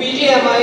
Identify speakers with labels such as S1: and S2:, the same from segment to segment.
S1: PGMI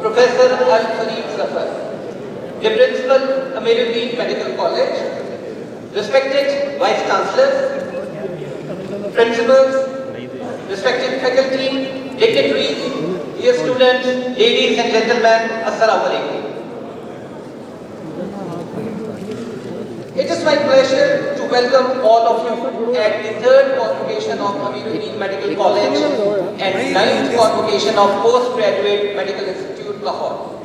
S1: Professor Al-Fareed Zafar, the Principal, Amiruddin Medical College, respected Vice Chancellors, Principals, respected faculty, dignitaries, dear students, ladies and gentlemen, Assalamu Alaikum. It is my pleasure to welcome all of you at the third convocation of Amiruddin Medical College and ninth convocation of Postgraduate Medical Institute, Lahore.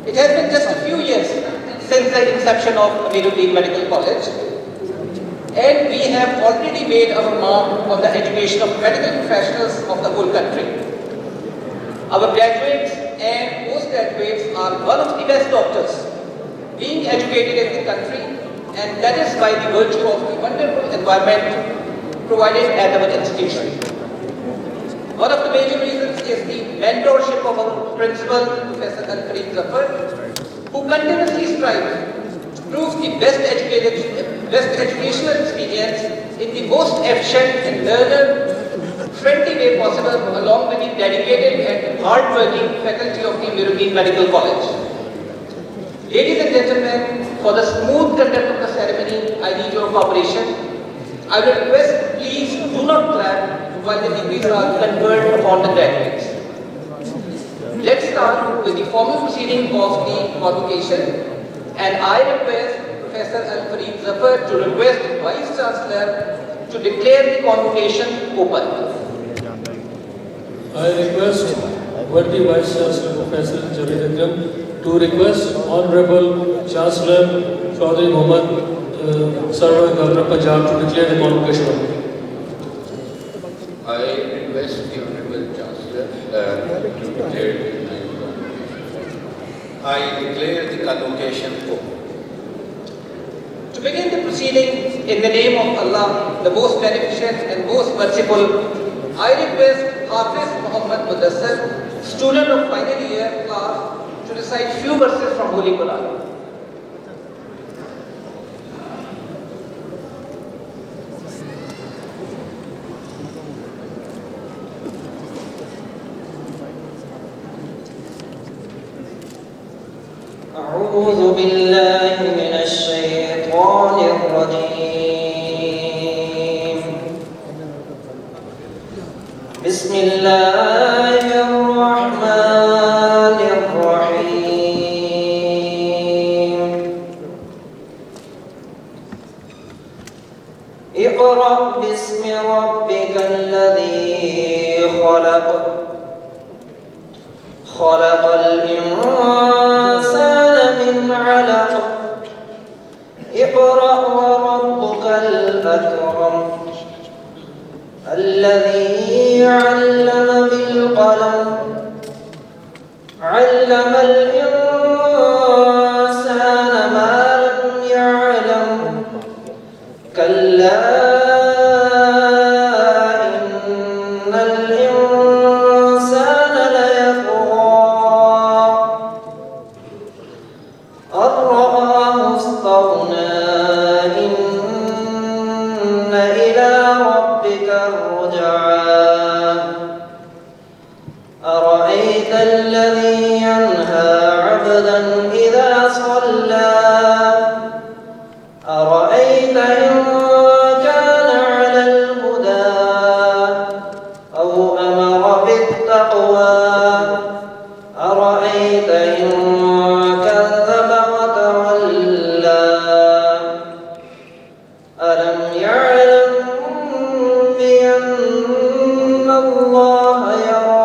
S1: It has been just a few years since the inception of Amiruddin Medical College, and we have already made our mark on the education of medical professionals of the whole country. Our graduates and postgraduates are one of the best doctors being educated in the country, and that is by the virtue of the wonderful environment provided at our institution. One of the major reasons is the mentorship of our principal, Professor Al-Fareed Zafar, who continuously strives to prove the best educational experience in the most efficient and learner-friendly way possible, along with the dedicated and hard-working faculty of the Amiruddin Medical College. Ladies and gentlemen, for the smooth conduct of the ceremony, I need your cooperation. I will request, please do not clap while the degrees are conferred upon the graduates. Let's start with the formal proceeding of the convocation, and I request Professor Al-Fareed Zafar to request Vice Chancellor to declare the convocation open.
S2: I request Worthy Vice Chancellor Professor Javed Akram to request Honorable Chancellor Chaudhry Mohammad Sarwar, Governor Punjab, to declare the convocation open.
S3: I request the Honorable Chancellor to declare the convocation. I declare the convocation open.
S1: To begin the proceedings, in the name of Allah, the most beneficent and most merciful, I request Hafiz Muhammad Mudassir, student of final year class, to recite few verses from Holy Quran.
S4: أعوذ بالله من الشيطان الرجيم. بسم الله الرحمن الرحيم. اقرأ باسم ربك الذي خلق. خلق الإنسان من علق. اقرأ وربك الأكرم الذي علم بالقلم. علم الإنسان ما لم يعلم. كلا إن الإنسان ليطغى أن رآه استغنى. إن إلى ربك الرجعى. أرأيت الذي ينهى عبدا إذا صلى. أرأيت إن كان على الهدى أو أمر بالتقوى. أرأيت إن كذب وتولى. ألم يعلم بأن الله يرى.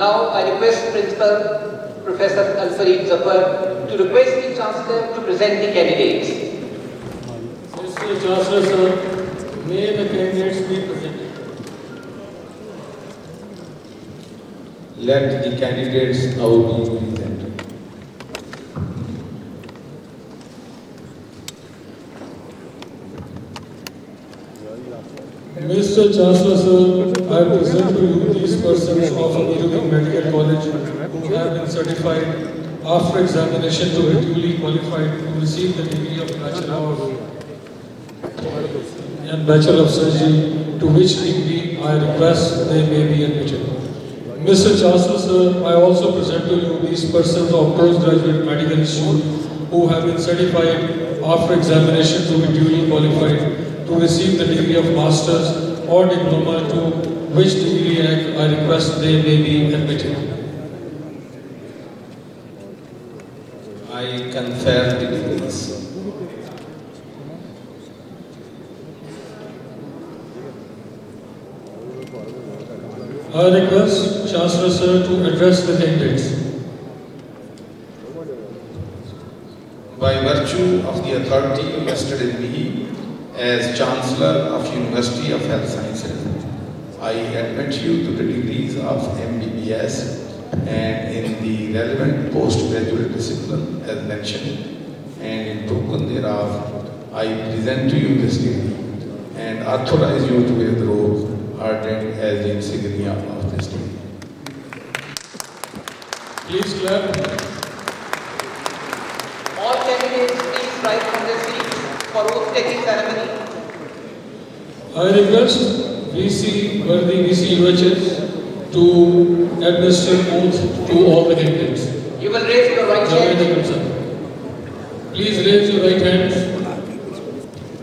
S1: Now I request Principal Professor Al-Farid Zafar to request the Chancellor to present the candidates.
S2: Mr. Chancellor, sir, may the candidates be presented.
S3: Let the candidates now be presented.
S2: Mr. Chancellor, sir, I present to you these persons of Amirudin Medical College who have been certified after examination to be duly qualified to receive the degree of Bachelor of and Bachelor of Surgery, to which degree I request they may be admitted. Mr. Chancellor, sir, I also present to you these persons of postgraduate medical institute who have been certified after examination to be duly qualified to receive the degree of Masters or Diploma, to which degree I request they may be admitted.
S3: I confer the degrees.
S2: I request Chancellor, sir, to address the candidates.
S3: By virtue of the authority vested in me as Chancellor of University of Health Sciences, I admit you to the degrees of MBBS and in the relevant postgraduate discipline as mentioned, and in token thereof, I present to you this degree and authorize you to wear the robe ordained as the insignia of this degree.
S2: Please clap.
S1: All candidates please rise from their seats for oath-taking ceremony.
S2: I request VC Worthy VC UHS to administer oath to all the candidates.
S1: You will raise your right
S2: Javed
S1: hand.
S2: Akram, sir. Please raise your right hands.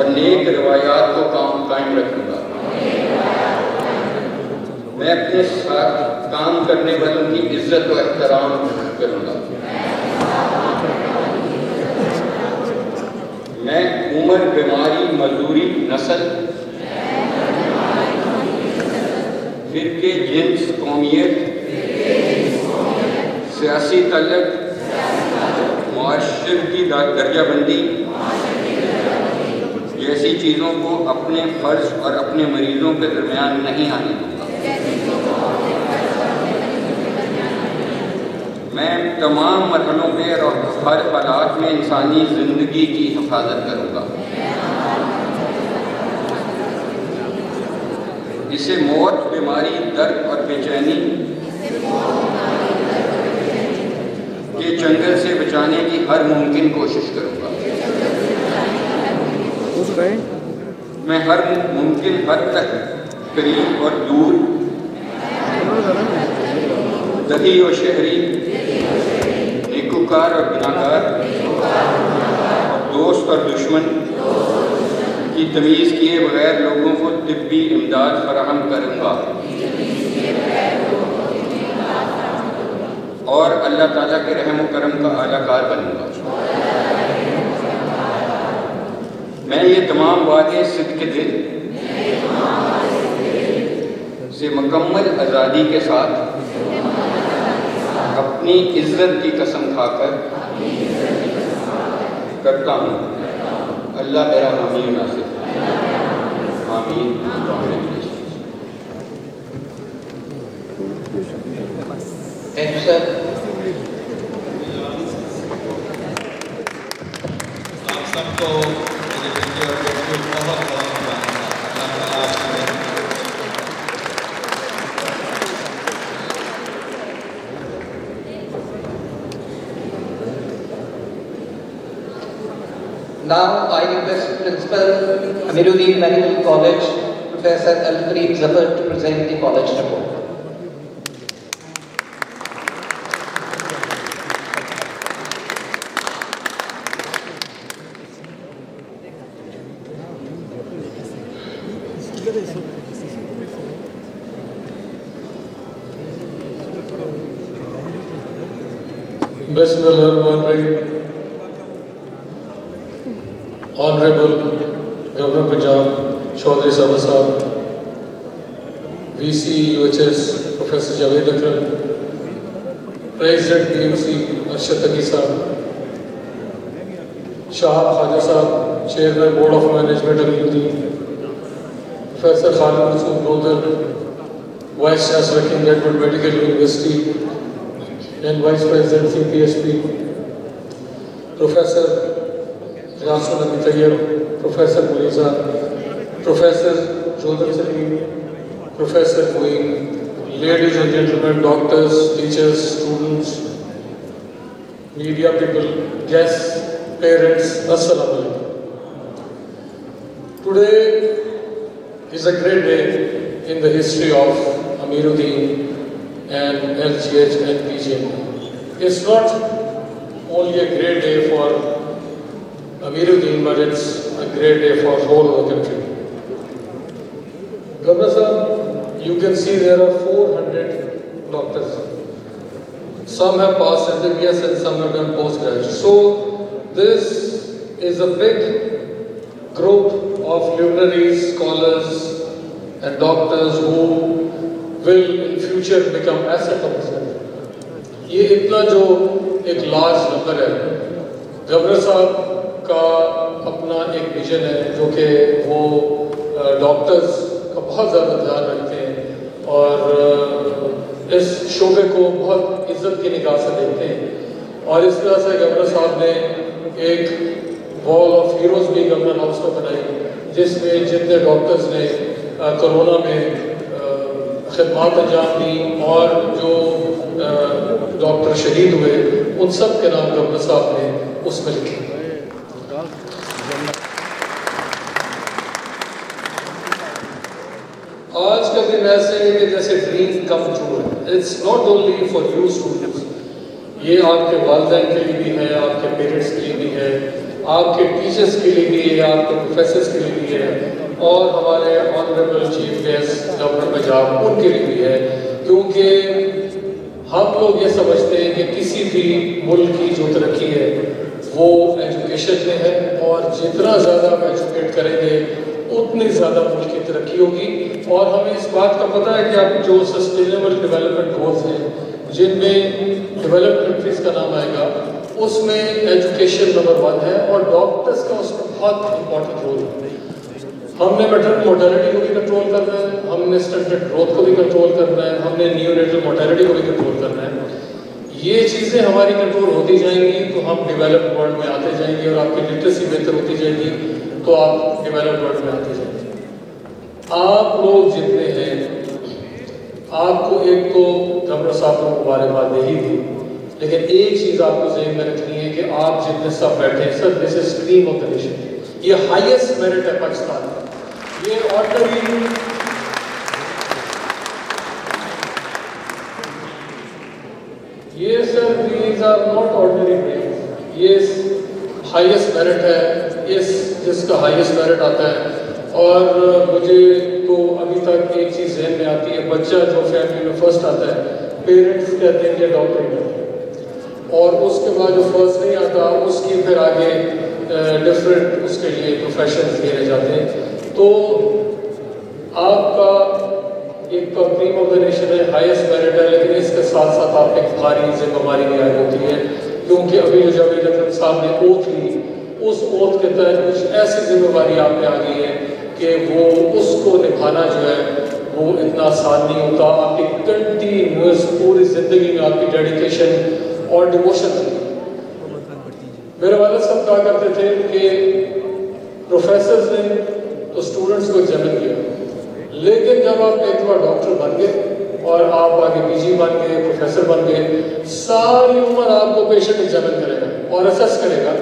S5: اور نیک روایات کو قائم رکھوں گا. میں اپنے ساتھ کام کرنے والوں کی عزت و احترام کروں گا. میں عمر، بیماری، مزدوری، نسل، فرقے، جنس، قومیت، سیاسی تعلق، معاشرتی درجہ بندی جیسی چیزوں کو اپنے فرض اور اپنے مریضوں کے درمیان نہیں آنے دوں گا. میں تمام مرحلوں پہ اور ہر حالات میں انسانی زندگی کی حفاظت کروں گا. اسے موت، بیماری، درد اور بے چینی کے چنگل سے بچانے کی ہر ممکن کوشش کروں گا. میں ہر ممکن حد تک قریب اور دور، دہی و شہری، نیکوکار اور گناہگار، دوست اور دشمن کی تمیز کیے بغیر لوگوں کو طبی امداد فراہم کروں گا اور اللہ تعالیٰ کے رحم و کرم کا اعلیٰ کار بنوں گا. میں یہ تمام وعدے صدق دل سے مکمل آزادی کے ساتھ اپنی عزت کی قسم کھا کر کرتا ہوں. اللہ میرا حامی و ناصر. آمین.
S1: Thank you, sir.
S3: آپ سب کو میرے بچے اور بچوں بہت بہت اللہ تعالیٰ آپ کو
S1: Now I request Principal Amiruddin Medical College, Professor Al-Fareed Zafar, to present the college report.
S2: Bismillahirrahmanirrahim. Honorable Governor Punjab Chaudhry Sarwar Sahab, VC UHS Professor Javed Akram, President PMC Arshad Taqi Sahab, Shahab Khaja Sahab, Chairman Board of Management Amiruddin, Professor Khalid Masood Lodhar, Vice Chancellor King Edward Medical University and Vice President CPSP, Professor Rasul Abi Tayyab, Professor Muliza, Professor Jodhar Salim, Professor Muin, ladies and gentlemen, doctors, teachers, students, media people, guests, parents, Assalamu alaikum. Today is a great day in the history of Amiruddin and LGH and PGM. It's not only a great day for Amiruddin, but it's a great day for whole of the country. Governor Sahab, you can see there are 400 doctors. Some have passed MBBS and some have done postgraduate. So this is a big group of luminaries, scholars and doctors who will in future become asset of this country. یہ اتنا جو ایک large number ہے، governor صاحب کا اپنا ایک vision ہے جو کہ وہ ڈاکٹرز کا بہت زیادہ دھیان رکھتے ہیں اور اس شعبے کو بہت عزت کی نگاہ سے دیکھتے ہیں. اور اس طرح سے گورنر صاحب نے ایک وال آف ہیروز بھی گورنر ہاؤس میں بنائی جس میں جتنے ڈاکٹرز نے کرونا میں خدمات انجام دی اور جو ڈاکٹر شہید ہوئے ان سب کے نام گورنر صاحب نے اس میں لکھے. آج کا دن ایسے ہے کہ جیسے ڈریم کم ٹرو ہے. It's not only for you students, یہ آپ کے والدین کے لیے بھی ہے، آپ کے پیرنٹس کے لیے بھی ہے، آپ کے ٹیچرز کے لیے بھی ہے, آپ کے پروفیسرز کے لیے بھی ہے, اور ہمارے honourable chief guest governor Punjab ان کے لیے بھی ہے. کیونکہ ہم لوگ یہ سمجھتے ہیں کہ کسی بھی ملک کی جو ترقی ہے وہ ایجوکیشن میں ہے, اور جتنا زیادہ ہم ایجوکیٹ کریں گے اتنی زیادہ ملک کی ترقی ہوگی. اور ہمیں اس بات کا پتہ ہے کہ اب جو سسٹینیبل ڈیولپمنٹ گولز ہیں جن میں ڈیولپڈ کنٹریز کا نام آئے گا, اس میں ایجوکیشن نمبر 1 ہے, اور ڈاکٹرز کا اس میں بہت امپورٹنٹ رول ہے. ہم نے میٹرنل مورٹیلٹی کو بھی کنٹرول کرنا ہے, ہم نے اسٹنٹڈ گروتھ کو بھی کنٹرول کرنا ہے, ہم نے نیونیٹل مورٹیلٹی کو بھی کنٹرول کرنا ہے. یہ چیزیں ہماری کنٹرول ہوتی جائیں گی تو ہم ڈیولپڈ ورلڈ میں آتے جائیں گے, اور آپ کی لٹریسی بہتر ہوتی جائے گی تو آپ ڈیولپڈ ورلڈ میں آتے جائیں گے. آپ لوگ جتنے ہیں, آپ کو ایک تو گورنر صاحب کو مبارکباد دے ہی دی, لیکن ایک چیز آپ کو ذہن میں رکھنی ہے کہ آپ جتنے سب بیٹھے ہیں sir, this is cream of the nation. یہ ہائیسٹ میرٹ ہے پاکستان کا. یہ آرڈنری یہ sir these are not ordinary brains, یہ ہائیسٹ میرٹ ہے, جس کا ہائیسٹ میرٹ آتا ہے. اور مجھے تو ابھی تک ایک چیز ذہن میں آتی ہے, بچہ جو فیملی میں فرسٹ آتا ہے پیرنٹس کہتے ہیں کہ ڈاکٹر ہی, اور اس کے بعد جو فرسٹ نہیں آتا اس کی پھر آگے ڈفرینٹ اس کے لیے پروفیشنز دیے جاتے ہیں. تو آپ کا ایک تو کریم آف دا نیشن ہے, ہائیسٹ میرٹ ہے, لیکن اس کے ساتھ ساتھ آپ ایک بھاری ذمہ داری بھی عائد ہوتی ہے, کیونکہ ابھی جو جاوید اکرم صاحب نے اوتھ لی, اس اوتھ کے تحت کچھ ایسی ذمہ داری آپ پہ آ گئی ہے کہ وہ اس کو نبھانا جو ہے وہ اتنا آسان نہیں ہوتا. آپ کی کنٹینیوس پوری زندگی میں آپ کی ڈیڈیکیشن اور ڈیووشن تھی. میرے والد صاحب کہا کرتے تھے کہ پروفیسرز نے تو اسٹوڈنٹس کو ایگزامن کیا, لیکن جب آپ ایک بار ڈاکٹر بن گئے اور آپ آگے پی جی بن گئے, پروفیسر بن گئے, ساری عمر آپ کو پیشنٹ ایگزامن کرے گا اور اسیس کرے گا,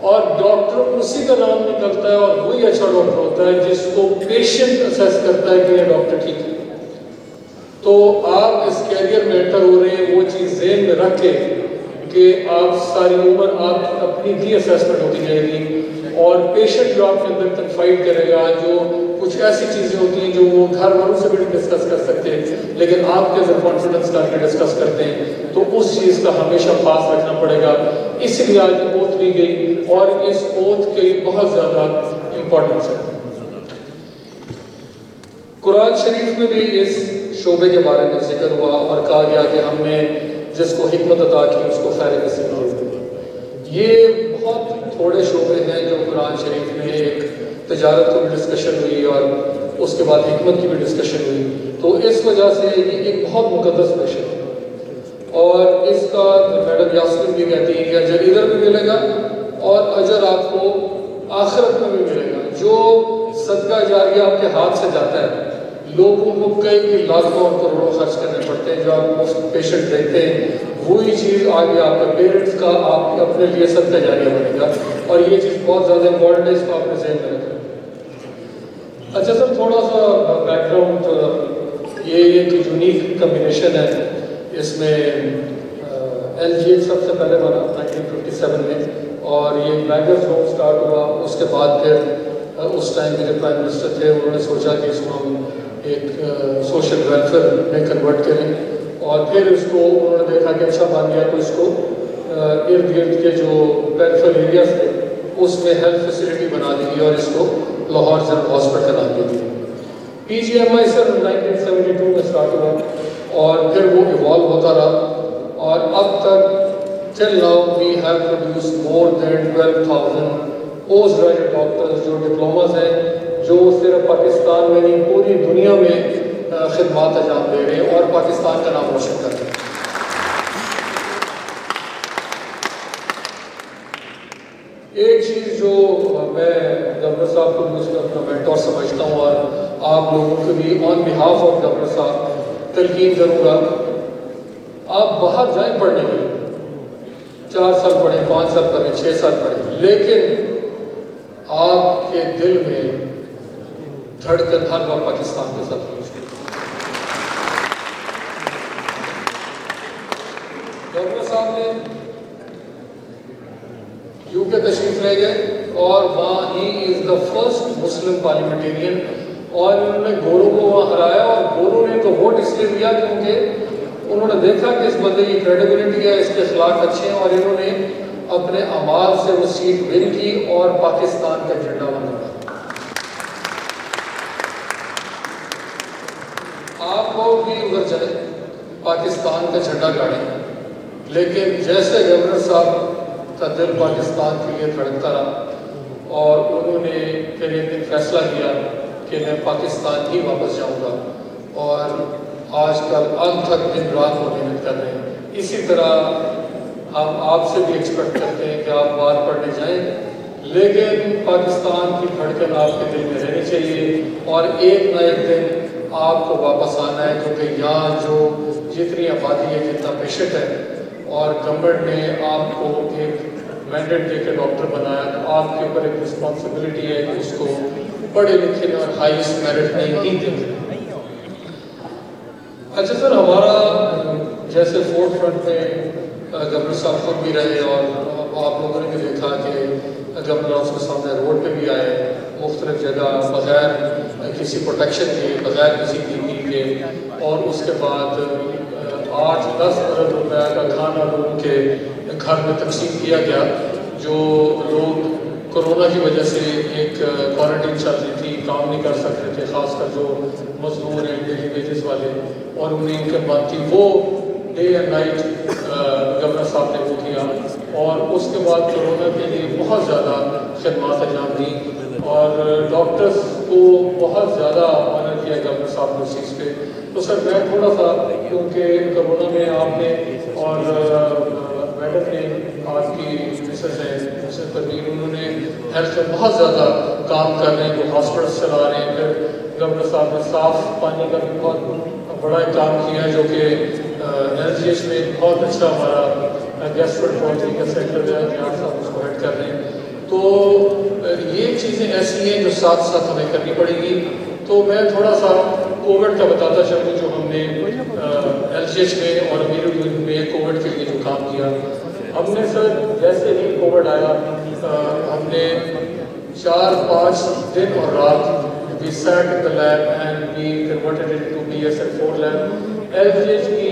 S2: اور ڈاکٹر اسی کا نام نکلتا ہے اور وہی اچھا ڈاکٹر ہوتا ہے جس کو پیشنٹ اسیس کرتا ہے کہ یہ ڈاکٹر ٹھیک ہے. تو آپ اس کیریئر میں انٹر ہو رہے ہیں, وہ چیز ذہن میں رکھ کے کہ آپ ساری عمر آپ کی اپنی بھی اسیسمنٹ ہوتی جائے گی, اور پیشنٹ جو آپ کے اندر کنفائڈ کرے گا, جو کچھ ایسی چیزیں ہوتی ہیں جو وہ گھر والوں سے بھی ڈسکس کر سکتے ہیں لیکن آپ کے اندر کانفیڈنس کر کے ڈسکس کرتے ہیں, تو اس چیز کا ہمیشہ خاص رکھنا پڑے گا. اس لیے آج اوتھ لی گئی, اور اس اوتھ کے بہت زیادہ امپورٹنس ہے. قرآن شریف میں بھی اس شعبے کے بارے میں ذکر ہوا اور کہا گیا کہ ہم نے جس کو حکمت عطا کی اس کو خیر نصیب کی. یہ بہت تھوڑے شعبے ہیں جو قرآن شریف میں ایک تجارت کو بھی ڈسکشن ہوئی اور اس کے بعد حکمت کی بھی ڈسکشن ہوئی, تو اس وجہ سے یہ ایک بہت مقدس پیشہ ہے. اور اس کا میڈم یاسمین بھی کہتی ہیں کہ اجر ادھر بھی ملے گا اور اجر آپ کو آخرت میں بھی ملے گا. جو صدقہ جاریہ آپ کے ہاتھ سے جاتا ہے, لوگوں کو کئی لاکھوں اور کروڑوں خرچ کرنے پڑتے ہیں, جو آپ مفت پیشنٹ دیکھتے ہیں وہی چیز آگے آپ کے پیرنٹس کا آپ کے اپنے لیے صدقہ جاریہ بنے گا, اور یہ چیز بہت زیادہ امپورٹنٹ ہے, اس کو آپ نے ذہن میں رکھیں. اچھا سر, تھوڑا سا بیک گراؤنڈ, یہ ایک یونیک کمبینیشن ہے. اس میں ایل جی ایچ سب سے پہلے بنا 1957 میں, اور یہ بیگرز ہوم اسٹارٹ ہوا. اس کے بعد پھر اس ٹائم کے جو پرائم منسٹر تھے انہوں نے سوچا کہ اس کو ہم ایک سوشل ویلفیئر میں کنورٹ کریں, اور پھر اس کو انہوں نے دیکھا کہ اچھا بن گیا, تو اس کو ارد گرد کے جو پیریفرل ایریاز تھے اس میں ہیلتھ فیسلٹی بنا دی گئی, اور اس کو لاہور جنرل ہاسپٹل بنا دی گئی. پی جی ایم آئی سر 1972 میں اسٹارٹ ہوا, اور پھر وہ ایوالو ہوتا رہا, اور اب تک till now we have produced more than 12,000 post graduate doctors جو ڈپلوماز ہیں, جو صرف پاکستان میں نہیں پوری دنیا میں خدمات انجام دے رہے ہیں اور پاکستان کا نام روشن کر رہے ہیں. ایک چیز جو میں گورنر صاحب کو بھی اس کا اپنا مینٹور سمجھتا ہوں, اور آپ لوگوں کو بھی آن بہاف آف گورنر صاحب تلقین کروں گا, آپ باہر جائیں پڑھنے کے لیے, 4 سال پڑھیں, 5 سال پڑھیں, 6 سال پڑھیں, لیکن آپ کے دل میں دھڑکن ہر وقت پاکستان کے ساتھ ہوئی. گورنر صاحب نے UK تشریف لے گئے اور وہاں ہی از دا فرسٹ مسلم پارلیمنٹیرین، اور انہوں نے گورو کو وہاں ہرایا، اور گورو نے تو ووٹ اس لیے دیا کیونکہ انہوں نے دیکھا کہ اس بندے کی کریڈیبلٹی ہے، اس کے اخلاق اچھے ہیں، اور انہوں نے اپنے اعمال سے وہ سیٹ ون کی اور پاکستان کا جھنڈا بنا۔ آپ لوگ بھی ادھر جائیں، پاکستان کا جھنڈا گاڑیں، لیکن جیسے گورنر صاحب کا دل پاکستان کے لیے دھڑکتا رہا اور انہوں نے پھر ایک دن فیصلہ کیا کہ میں پاکستان ہی واپس جاؤں گا، اور آج کل اب تک دن رات وہ محنت کر رہے ہیں۔ اسی طرح ہم آپ سے بھی ایکسپیکٹ کرتے ہیں کہ آپ بات پڑھنے جائیں، لیکن پاکستان کی دھڑکن آپ کے دل میں رہنی چاہیے، اور ایک نہ ایک دن آپ کو واپس آنا ہے، کیونکہ یہاں جو جتنی آبادی ہے، جتنا پیشنٹ ہے، اور گورنمنٹ نے آپ کو ایک مینڈیٹ دے کے ڈاکٹر بنایا، تو آپ کے اوپر ایک رسپانسبلٹی ہے کہ اس کو پڑھے لکھے اور ہائیسٹ میرٹ میں ہی دیں۔ اچھا سر، ہمارا جیسے فورتھ فرنٹ میں گورنر صاحب خود بھی رہے، اور آپ لوگوں نے بھی دیکھا کہ گورنر ہاؤس کے سامنے روڈ پہ بھی آئے، مختلف جگہ بغیر کسی پروٹیکشن کے، بغیر کسی PPE کے، اور اس کے بعد 8-10 ارب روپے کا کھانا لوگوں کے گھر میں تقسیم کیا گیا، جو لوگ کورونا کی وجہ سے ایک کوارنٹین چل رہی تھی، کام نہیں کر سکتے تھے، خاص کر جو مزدور ہیں، ڈیلی ویجز والے، اور انہیں انکم بند تھی، وہ ڈے اینڈ نائٹ گورنر صاحب نے وہ کیا، اور اس کے بعد کورونا کے لیے بہت زیادہ خدمات انجام دی، اور ڈاکٹرز کو بہت زیادہ آنر کیا گورنر صاحب نے اس چیز پہ۔ تو سر میں تھوڑا سا، کیونکہ کورونا میں آپ نے اور میڈم نے، آپ کی مسز ہیں مسز پروین، انہوں نے ہیلتھ میں بہت زیادہ کام کر رہے ہیں، وہ ہاسپٹلس چلا رہے ہیں، پھر گورنر صاحب نے صاف پانی کا بھی بہت بڑا کام کیا ہے، جو کہ LGH میں بہت اچھا ہمارا گیسٹروانٹرولوجی کا سینٹر ہے، جہاں صاحب اس کو ہیڈ کر رہے ہیں۔ تو یہ چیزیں ایسی ہیں جو ساتھ ساتھ ہمیں کرنی پڑے گی۔ تو میں تھوڑا سا کووڈ کا بتاتا چلوں، جو ہم نے LGH میں اور امیر میں کووڈ کے لیے جو کام کیا، ہم نے سر جیسے ہی کووڈ آیا، ہم نے 4-5 دن اور رات we sat in the lab and we converted it to BSL-4 lab۔ LGH کی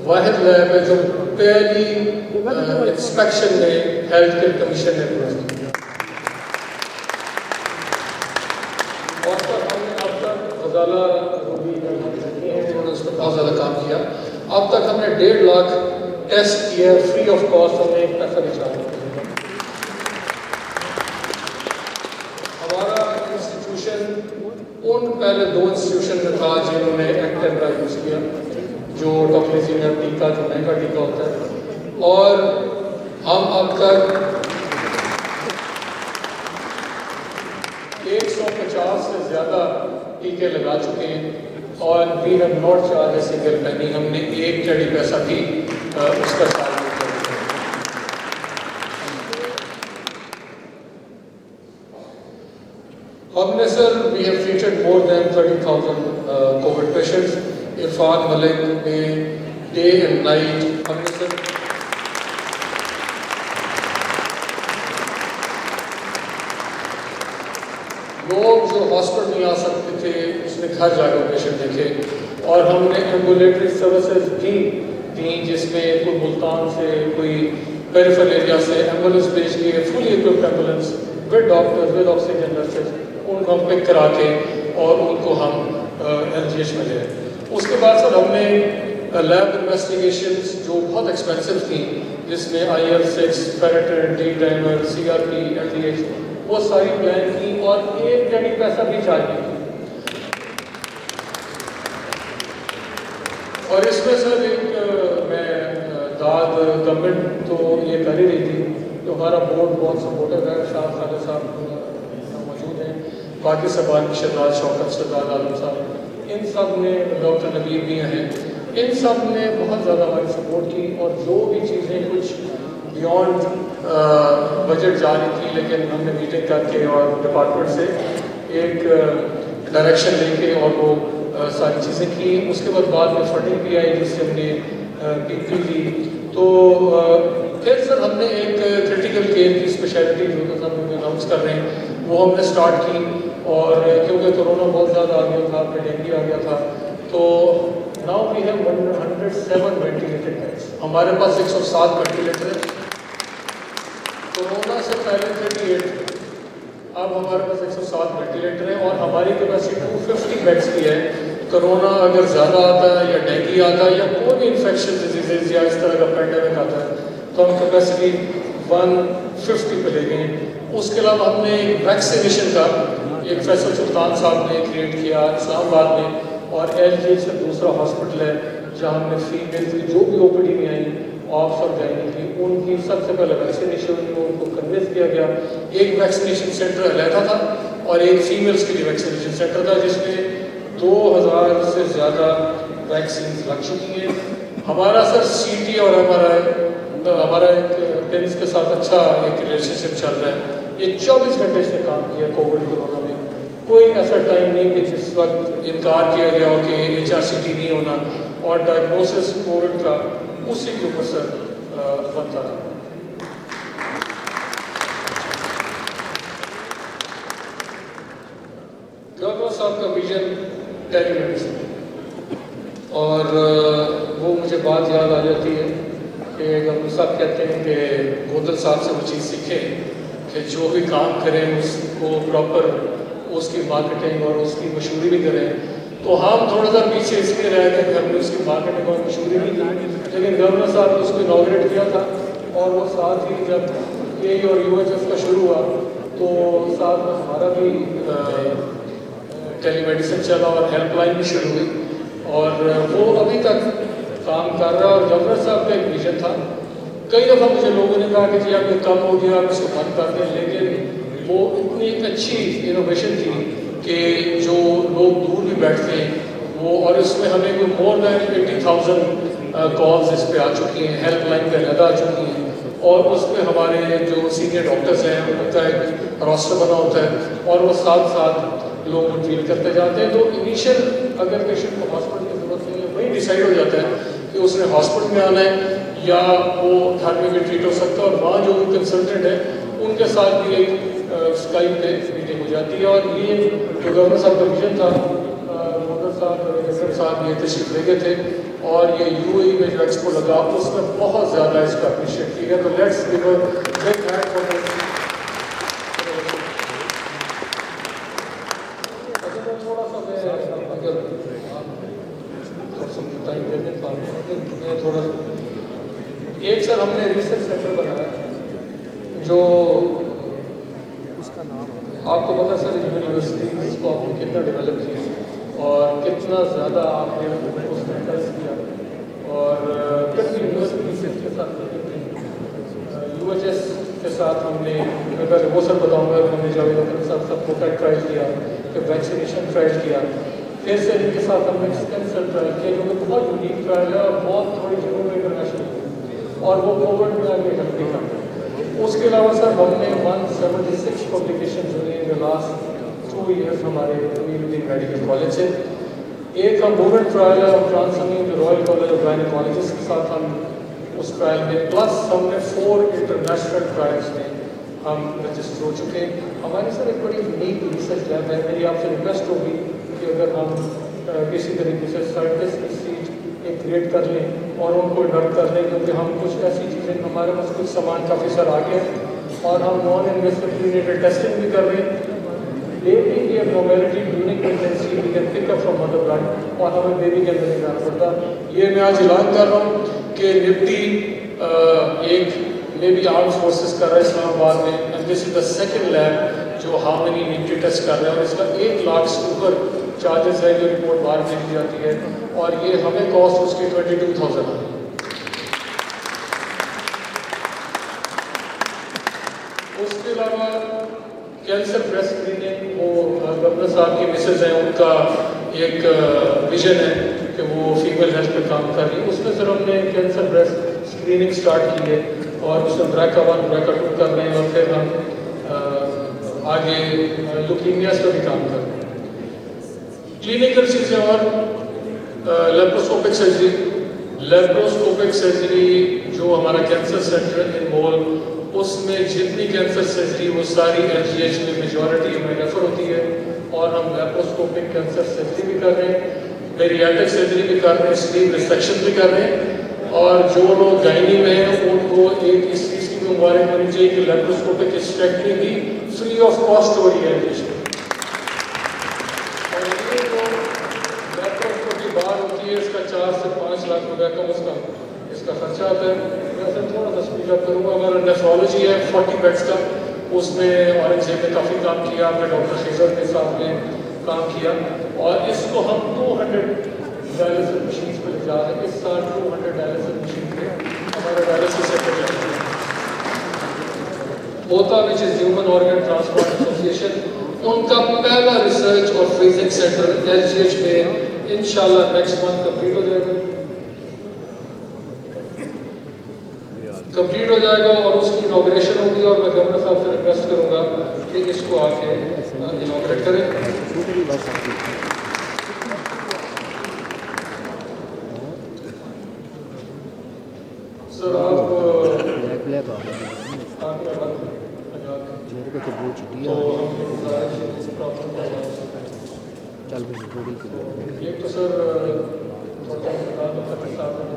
S2: واحد لیب ہے جو پہلی انسپیکشن میں ہیلتھ کیئر کمیشن نے پرووائڈ کیا، اور سر ہم نے اب تک غزالہ روبی انہوں نے اس پر بہت زیادہ کام کیا، اب تک ہم نے 1.5 لاکھ ٹیسٹ کیا فری آف کاسٹ، ہم نے ایک پیسہ نہیں چاہا۔ ہمارا انسٹیٹیوشن ان پہلے 2 انسٹیٹیوشن میں تھا جنہوں نے ایکٹر کا یوز کیا، جو ٹوکلیزیمیا ٹیکہ، جو مہنگا ٹیکہ ہوتا ہے، اور ہم اب تک 150 سے زیادہ ٹیکے لگا چکے ہیں، اور we have not charge a single penny, ہم نے ایک ٹیڑی پیسہ بھی اس کا چارج نہیں کیا۔ ہم نے sir we have treated more than 30,000 covid patients. Irfan ملک میں ڈے اینڈ نائٹ ہم نے سر لوگ جو ہاسپٹل نہیں آ سکتے تھے، اس نے گھر جا کر پیشنٹ دیکھے، اور ہم نے ایمبولیٹری سروسز بھی دیں، جس میں کوئی ملتان سے، کوئی پیریفرل ایریا سے ایمبولینس بھیج کے، fully occupied ambulance with doctors with oxygen nurses, ان کو ہم پک کرا کے اور ان کو ہم LGH میں لے آئے۔ اس کے بعد سر ہم نے لیب انویسٹیگیشنز جو بہت ایکسپینسو تھیں، جس میں IL-6، ferritin, D dimer, CRP، LDH، وہ ساری پلان کی، اور ایک ٹیڑی پیسہ بھی چارج نہیں کی۔ اور اس میں سر ایک میں داد گورنمنٹ تو یہ کر ہی رہی تھی، تو ہمارا بورڈ بہت سپورٹو ہے، شاہ خالد صاحب موجود ہیں، باقی صاحبان شہزاد شوکت، شہزاد عالم صاحب، ان سب نے، ڈاکٹر نبیل بھی ہیں، ان سب نے بہت زیادہ ہماری سپورٹ کی، اور جو بھی چیزیں کچھ بیونڈ بجٹ جا رہی تھی، لیکن ہم نے میٹنگ کر کے اور ڈپارٹمنٹ سے ایک ڈائریکشن لے کے اور وہ ساری چیزیں کی۔ اس کے بعد میں فنڈنگ بھی آئی، جس سے ہم نے PPE لی۔ تو پھر سر ہم نے ایک کرٹیکل کیئر کی اسپیشلٹی جو کہ ہم اناؤنس کر رہے ہیں وہ ہم نے اسٹارٹ کی. اور کیونکہ کرونا بہت زیادہ آ گیا تھا, پھر ڈینگی آ گیا تھا, تو ناؤ وی ہیو 107 وینٹیلیٹڈ بیڈس. ہمارے پاس 107 وینٹیلیٹر ہے. کورونا سے پہلے 38, اب ہمارے پاس 107 وینٹیلیٹر ہیں, اور ہماری کیپیسٹی 250 بیڈس کی ہے. کرونا اگر زیادہ آتا ہے یا ڈینگی آتا ہے یا کوئی بھی انفیکشن ڈیزیز یا اس طرح کا پینڈیمک آتا ہے تو ہم کیپیسٹی 150 پہ لے گئے ہیں. اس کے علاوہ ہم نے ایک ویکسینیشن کا ایک فیصل سلطان صاحب نے کریٹ کیا اسلام آباد میں, اور ایل جی سے دوسرا ہاسپٹل ہے جہاں ہم نے فیمیل کی جو بھی او پی ڈی میں آئیں آفس اور گائنی کی ان کی سب سے پہلے ویکسینیشن ہوئی, ان کو کنوینس کیا گیا. ایک ویکسینیشن سینٹر علیحدہ تھا اور ایک فیمیلس کے لیے ویکسینیشن سینٹر تھا جس میں 2000 سے زیادہ ویکسینز لگ چکی ہیں. ہمارا سر سی ٹی اور ہمارا ایک پینس کے ساتھ اچھا ایک ریلیشن شپ چل رہا ہے. یہ 24 گھنٹے سے کام کیا کووڈ کورونا میں. کوئی ایسا ٹائم نہیں کہ جس وقت انکار کیا گیا ہو کہ ایچ آر سی ٹی نہیں ہونا, اور ڈائگنوسس کووڈ کا اسی کے اوپر سر بنتا رہا. گورنر صاحب کا ویژن ٹیلی میڈیسن, اور وہ مجھے بات یاد آ جاتی ہے کہ گورنر صاحب کہتے ہیں کہ گودل صاحب سے وہ چیز سیکھیں کہ جو بھی کام کریں اس کو پراپر اس کی مارکیٹنگ اور اس کی مشہوری بھی کریں. تو ہم تھوڑا سا پیچھے اس لیے رہے تھے کہ ہم نے اس کی مارکیٹنگ اور مشہوری بھی کی, لیکن گورنر صاحب نے اس کو انوگریٹ کیا تھا, اور وہ ساتھ ہی جب اے اور یو ایچ ایف کا شروع ہوا تو ساتھ میں ہمارا بھی ٹیلی میڈیسن چلا اور ہیلپ لائن بھی شروع ہوئی, اور وہ ابھی تک کام کر رہا ہے. اور گورنر صاحب کا ایک ویژن تھا. کئی دفعہ مجھے لوگوں نے کہا کہ جی اب یہ کم ہو گیا, آپ اس کو بند کر دیں, لیکن وہ اتنی ایک اچھی انوویشن تھی کہ جو لوگ دور بھی بیٹھتے ہیں وہ, اور اس میں ہمیں کوئی مور دین 80,000 کالز اس پہ آ چکی ہیں, ہیلپ لائن پہ علیحدہ آ چکی ہیں, اور اس پہ ہمارے جو سینئر ڈاکٹرز ہیں ان کا ایک راسٹر بنا ہوتا ہے, اور وہ ساتھ ساتھ لوگ کو ٹریٹ کرتے جاتے ہیں. تو انیشیل اگر پیشنٹ کو ہاسپٹل کی ضرورت نہیں ہے وہی ڈیسائیڈ ہو جاتا ہے کہ اس نے ہاسپٹل میں آنا ہے یا وہ گھر میں بھی ٹریٹ ہو سکتا ہے, اور وہاں جو بھی کنسلٹنٹ ہے ان کے ساتھ بھی ایک اسکائپ پہ میٹنگ ہو جاتی ہے. اور یہ جو گورنر صاحب کا ویژن تھا, گورنر صاحب یہ تشریف لے گئے تھے, اور یہ یو اے میں جو ایکسپو لگا اس میں بہت زیادہ اس کا اپریشیٹ کیا گیا. تو let's give a big hand for this. تھوڑا سا میں تھوڑا ایک سر ہم نے ریسرچ سینٹر بنایا جو آپ کو پتا سر یونیورسٹیز کو آپ نے کتنا ڈیولپ کیا اور کتنا زیادہ آپ نے اس میں ٹیسٹ کیا, اور کتنی یونیورسٹیز کے ساتھ یو ایچ ایس کے ساتھ ہم نے, میں پہلے وہ سر بتاؤں گا, ہم نے جاوید اختر صاحب سب کو ٹرائل کیا, پھر ویکسینیشن ٹرائل کیا, پھر سے ان کے ساتھ ہم نے اسٹیم سیل ٹرائل کیا جو کہ بہت یونیک ٹرائل ہے اور بہت تھوڑی جگہوں میں انٹرنیشنل, اور وہ کووڈ میں آگے ہیلپ بھی کرتے ہیں. اس کے علاوہ سر ہم نے 176 پبلیکیشن جو ہیں لاسٹ 2 ایئرس ہمارے میڈیکل کالج سے. ایک ہم وومن ٹرائل ہے transferring Royal college of gynaecologist کے ساتھ ہم اس ٹرائل میں, پلس ہم نے 4 انٹرنیشنل ٹرائلس میں ہم رجسٹر ہو چکے ہیں. ہماری سر ایک بڑی یونیک ریسرچ لیب ہے. میری آپ سے ریکویسٹ ہوگی کہ اگر ہم کسی طریقے سے سائنٹسٹ کی سیٹ ایک کریٹ کر لیں اور ان کو ڈر کر لیں, کیونکہ ہم کچھ ایسی چیزیں, ہمارے پاس کچھ سامان کافی سر آ گیا ہے اور ہم نان انویسیو پرینیٹل ٹیسٹنگ بھی کر رہے ہیں. بیبی کی abnormality during pregnancy we can pick up from mother blood, اور ہمیں بیبی کے اندر نہیں جانا پڑتا. یہ میں آج اعلان کر رہا ہوں کہ نفٹی ایک نیوی آرم فورسز کر رہا ہے اسلام آباد میں, and this is the second lab جو ہارمنی نفٹی ٹیسٹ کر رہے ہیں, اور اس کا 1 لاکھ سے اوپر چارجز ہے جو رپورٹ باہر بھیجی جاتی ہے, اور یہ ہمیں کاسٹ اس کی 22,000 ہے. اس کے علاوہ کینسر بریسٹ اسکریننگ, وہ گورنر صاحب کی مسز ہیں, ان کا ایک ویژن ہے کہ وہ فیمیل ہیلتھ پہ کام کر رہی ہے. اس میں سر ہم نے کینسر بریسٹ اسکریننگ اسٹارٹ کی ہے, اور اس میں BRCA 1 BRCA 2 کر رہے ہیں, اور پھر ہم آگے لیوکیمیاز پہ بھی کام کر رہے ہیں. کلینکل چیزیں اور لیپروسکوپک سرجری, لیپروسکوپک سرجری جو ہمارا کینسر سینٹر ان مول، اس میں جتنی کینسر سرجری وہ ساری LGH میں میجورٹی میں ریفر ہوتی ہے، اور ہم لیپروسکوپک کینسر سرجری بھی کر رہے ہیں، بیریاٹرک سرجری بھی کر رہے ہیں، سلیپ ریسیکشن بھی کر رہے ہیں، اور جو لوگ گائنی میں ہیں ان کو ایک اس چیز کی بھی مبارک ہونی چاہیے کہ لیپروسکوپک اسٹریکٹنی بھی فری آف کاسٹ ہو رہی ہے LGH میں۔ اور یہ جو لیپروسکوپی بار ہوتی ہے اس کا 4 سے 5 لاکھ روپے کا اس کا خرچہ آتا ہے۔ میں سر تھوڑا سا اسپیڈ اپ کروں گا۔ ہمارا نیفرولوجی ہے 40 بیڈس کا، اس میں اورنگزیب نے کافی کام کیا، میں ڈاکٹر خیزر کے ساتھ میں کام کیا، اور اس کو ہم 200 ڈائلسس مشینس پہ لے جا رہے ہیں۔ اس سال 200 ڈائلسس مشین پہ ہمارا ڈائلسس سینٹر ہے۔ ہوتا which is human organ transplant association, ان کا پہلا ریسرچ اور فریزنگ سینٹر LGH میں انشاءاللہ نیکسٹ منتھ کمپلیٹ ہو جائے گا اور اس کی انوگریشن ہوگی، اور میں گورنر صاحب سے ریکویسٹ کروں گا کہ اس کو آ کے انوگریٹ کریں۔ سر آپ ایک تو سر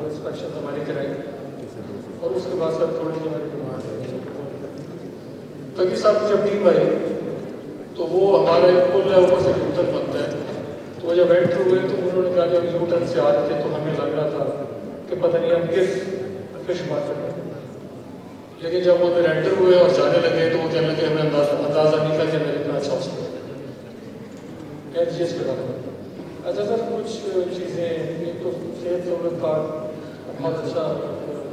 S2: انسپیکشن ہماری کرائی، اور اس کے بعد سر تھوڑی سی ہماری ڈیمانڈ تقی صاحب جب ٹیم آئی تو وہ ہمارا ایک پل ہے، اوپر سے یوٹرن بنتا ہے، تو وہ جب انٹر ہوئے تو انہوں نے کہا کہ ہم یوٹرن سے آ رہے تھے تو ہمیں لگ رہا تھا کہ پتہ نہیں ہم کس فش مارکیٹ میں، لیکن جب وہ ادھر انٹر ہوئے اور جانے لگے تو وہ کہنے لگے ہمیں اندازہ نہیں تھا کہ ہمیں اتنا اچھا ہاسپٹل LGH کے بارے میں۔ اچھا سر کچھ چیزیں، ایک تو صحت سہولت کارڈ بہت اچھا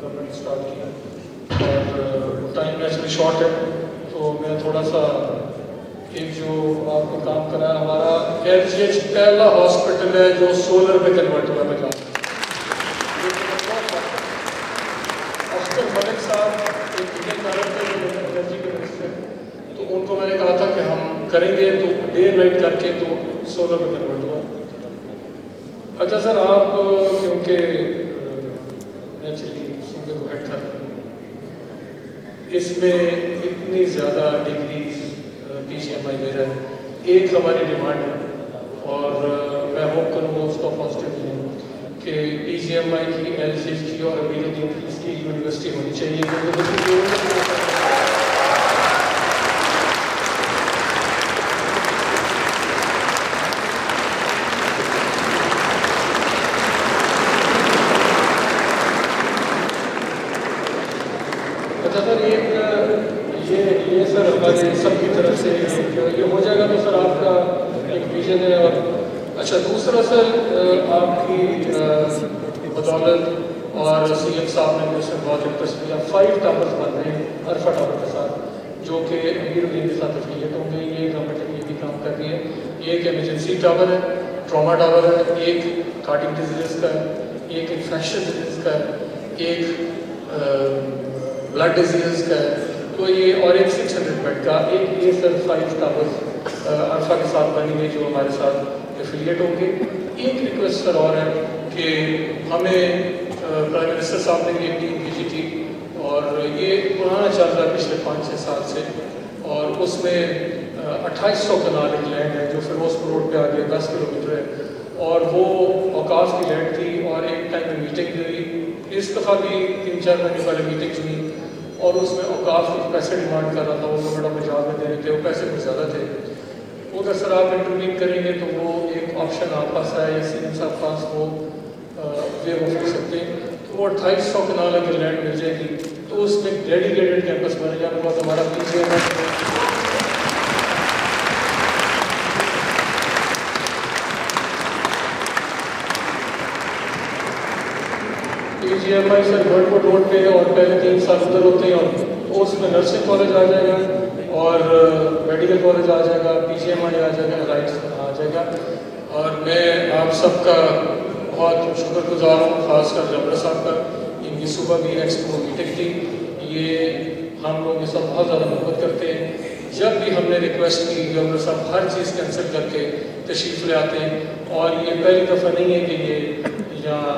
S2: گورنمنٹ نے اسٹارٹ کیا، اور ٹائم ایکچولی شارٹ ہے تو میں تھوڑا سا ایک جو آپ کو کام کرا ہے، ہمارا LGH پہلا ہاسپٹل ہے جو سولر پہ کنورٹ ہوا ہے۔ میں افسر ملک صاحب ایک انڈین انرجی کے منسٹر، تو ان کو میں نے کہا تھا کہ ہم کریں گے تو ڈے نائٹ کر کے تو سولر پہ کنورٹ ہوا۔ اچھا سر آپ کیونکہ نیچرلی صوبے کو ہیڈ کر اس میں اتنی زیادہ ڈگریز PGMI میں ہے، ایک ہماری ڈیمانڈ ہے اور میں ہوپ کروں گا اس کا پازیٹیو ہے کہ PGMI کی LGH کی اور ابھی اس کی یونیورسٹی ہونی چاہیے۔ اچھا سر یہ سر ہمارے سب کی طرف سے یہ ہو جائے گا تو سر آپ کا ایک ویژن ہے۔ اور اچھا دوسرا سر آپ کی بدولت اور CM صاحب نے مجھ سے بہت انٹرسٹ کیا، 5 ٹاورز بن رہے ہیں عرفہ ٹاور کے ساتھ، جو کہ امیر الدین کے ساتھ افیلیٹ ہوں گے۔ یہ گورنمنٹ یہ بھی کام کر رہی ہے، یہ ایک ایمرجنسی ٹاور ہے، ٹراما ٹاور ہے، ایک کارڈنگ ڈیزیز کا ہے، ایک انفیکشن ڈیزیز کا ہے، ایک بلڈ ڈیزیز کا ہے، تو یہ اور ایک 600 بیڈ کا ایک یہ سر 5 ٹاورز عرفہ کے ساتھ بنیں گے جو ہمارے ساتھ افیلیٹ ہوں گے۔ ایک ریکویسٹ سر اور ہے کہ ہمیں پرائم منسٹر صاحب نے ایک ٹیم بھیجی تھی اور یہ پرانا چل رہا ہے پچھلے 5-6 سال سے، اور اس میں 2800 کنال ایک لینڈ ہے جو فیروزپور روڈ پہ آگے 10 کلومیٹر ہے، اور وہ اوقاف کی لینڈ تھی، اور ایک ٹائم میں میٹنگ ہوئی، اس دفعہ بھی 3-4 مہینے پہلے میٹنگ ہوئی، اور اس میں اوقاف کچھ پیسے ڈیمانڈ کر رہا تھا، وہ گورنمنٹ آف پنجاب میں دے رہے تھے، وہ پیسے کچھ زیادہ تھے۔ اگر سر آپ انٹروین کریں گے تو وہ ایک آپشن آپ پاس ہے یا CM صاحب پاس وہ ویو آف کر سکتے ہیں، تو وہ 2800 کنال اگر لینڈ مل جائے گی تو اس میں ڈیڈیکیٹڈ کیمپس بنے گا، بہت ہمارا PGMI سر گھٹپور روڈ پہ، اور پہلے 3 سال ادھر ہوتے ہیں، اور اس میں نرسنگ کالج آ جائے گا اور میڈیکل کالج آ جائے گا، PGMI آ جائے گا، رائٹس آ جائے گا۔ اور میں آپ سب کا بہت شکر گزار ہوں، خاص کر جبر صاحب کا، ان کی صبح بھی ایکسپو میٹنگ تھی، یہ ہم لوگ یہ سب بہت زیادہ محبت کرتے ہیں۔ جب بھی ہم نے ریکویسٹ کی گورنر صاحب ہر چیز کینسل کر کے تشریف لے آتے ہیں، اور یہ پہلی دفعہ نہیں ہے کہ یہ یہاں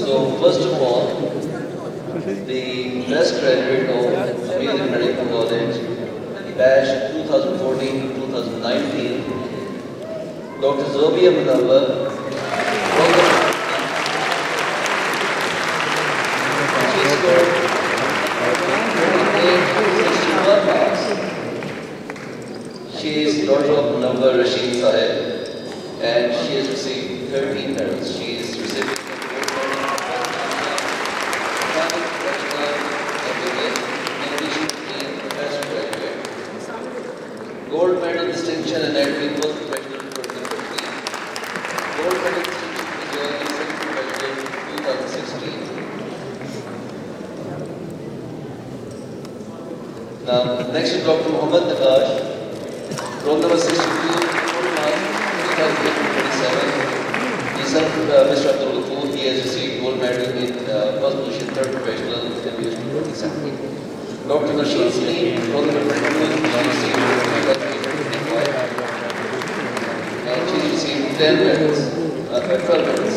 S6: So first of all, the best graduate of Amir Medical College, batch 2014-2019, Dr. Zobia Munawwar, she scored 61 marks. She is daughter of Munawwar Rashid Sahib and she has received 13 medals. She is receiving Gold medal distinction in Edwin was professional 2015. Gold medal distinction in Geology professional 2016. Now, next is Dr. Muhammad Naqash, roll number 62, 2027. His son, Mr. Abdul Ghafoor, he has received gold medal in first position, third professional in 2017. Dr. Nasheed Salim, roll number 22, she received gold medal in 2025. And she received 10 medals, 12 medals.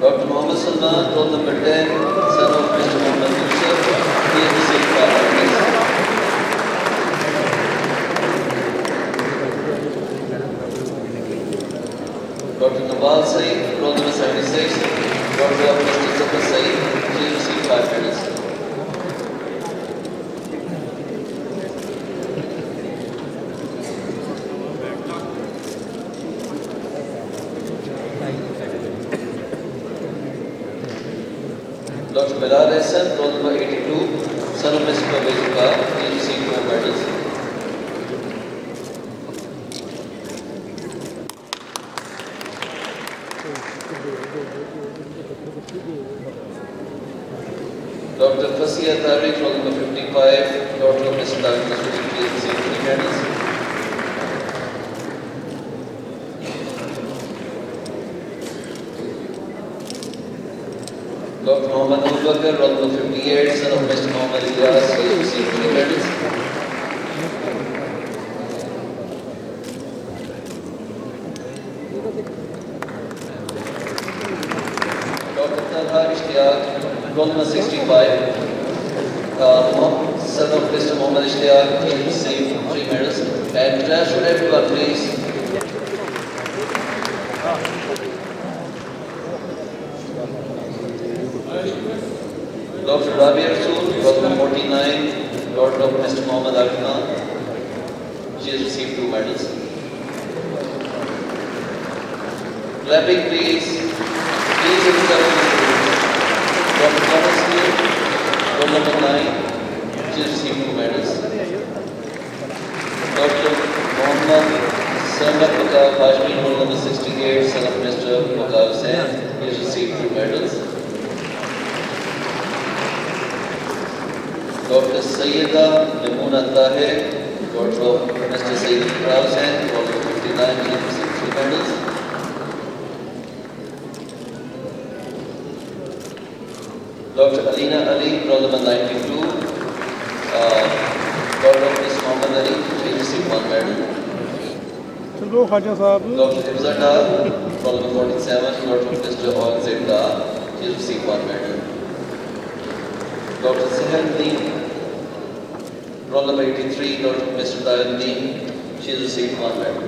S6: Dr. Muhammad Salman, roll number 10, son of Mr. Muhammad Yusuf, he has received 5 medals. Dr. Nawal Saeed, roll number 76, daughter of Mr. Zafar Saeed, she received 5 medals. Dr. Bilal Hassan, roll number 82, son of Mr. Pervez Khan, he received 4 medals. Dr. Fasiya Tariq, roll number 55, daughter of Mr. Tariq Nasruddin, she received 3 medals. Dr. Muhammad Nurbaker, roll number 58, son of Mr. Muhammad Ilyas, he received 3 medals. Dr. Talha Ishtiyaq, roll number 65, son of Mr. Muhammad Ishtiyaq, he received 3 medals. And transfer everyone, please. Dr. Rabia Rasool, roll number 49, daughter of Mr. Muhammad Arfan, she has received 2 medals. Clapping, please. Please observe the students. Dr. Thomas Smith, roll number 9, she has received 2 medals. Dr. Muhammad Samad Waqaf Hashmi, roll number 68, son of Mr. Waqaf Hussain, he has received 2 medals. Dr. Sayyida Limuna Tahir, daughter of Mr. Sayyid Iqrar Hussain, roll number 59, she has received 3 medals. Dr. Alina Ali, roll number 92, daughter of Mr. Muhammad Ali, she received 1 medal. Dr. Hifza Dar, roll number 47, daughter of Mr. Aurangzeb Dar, she received 1 medal. Dr. Sehel Deen, roll number 83, daughter of Mr. Tayyib Deen, she received 1 medal.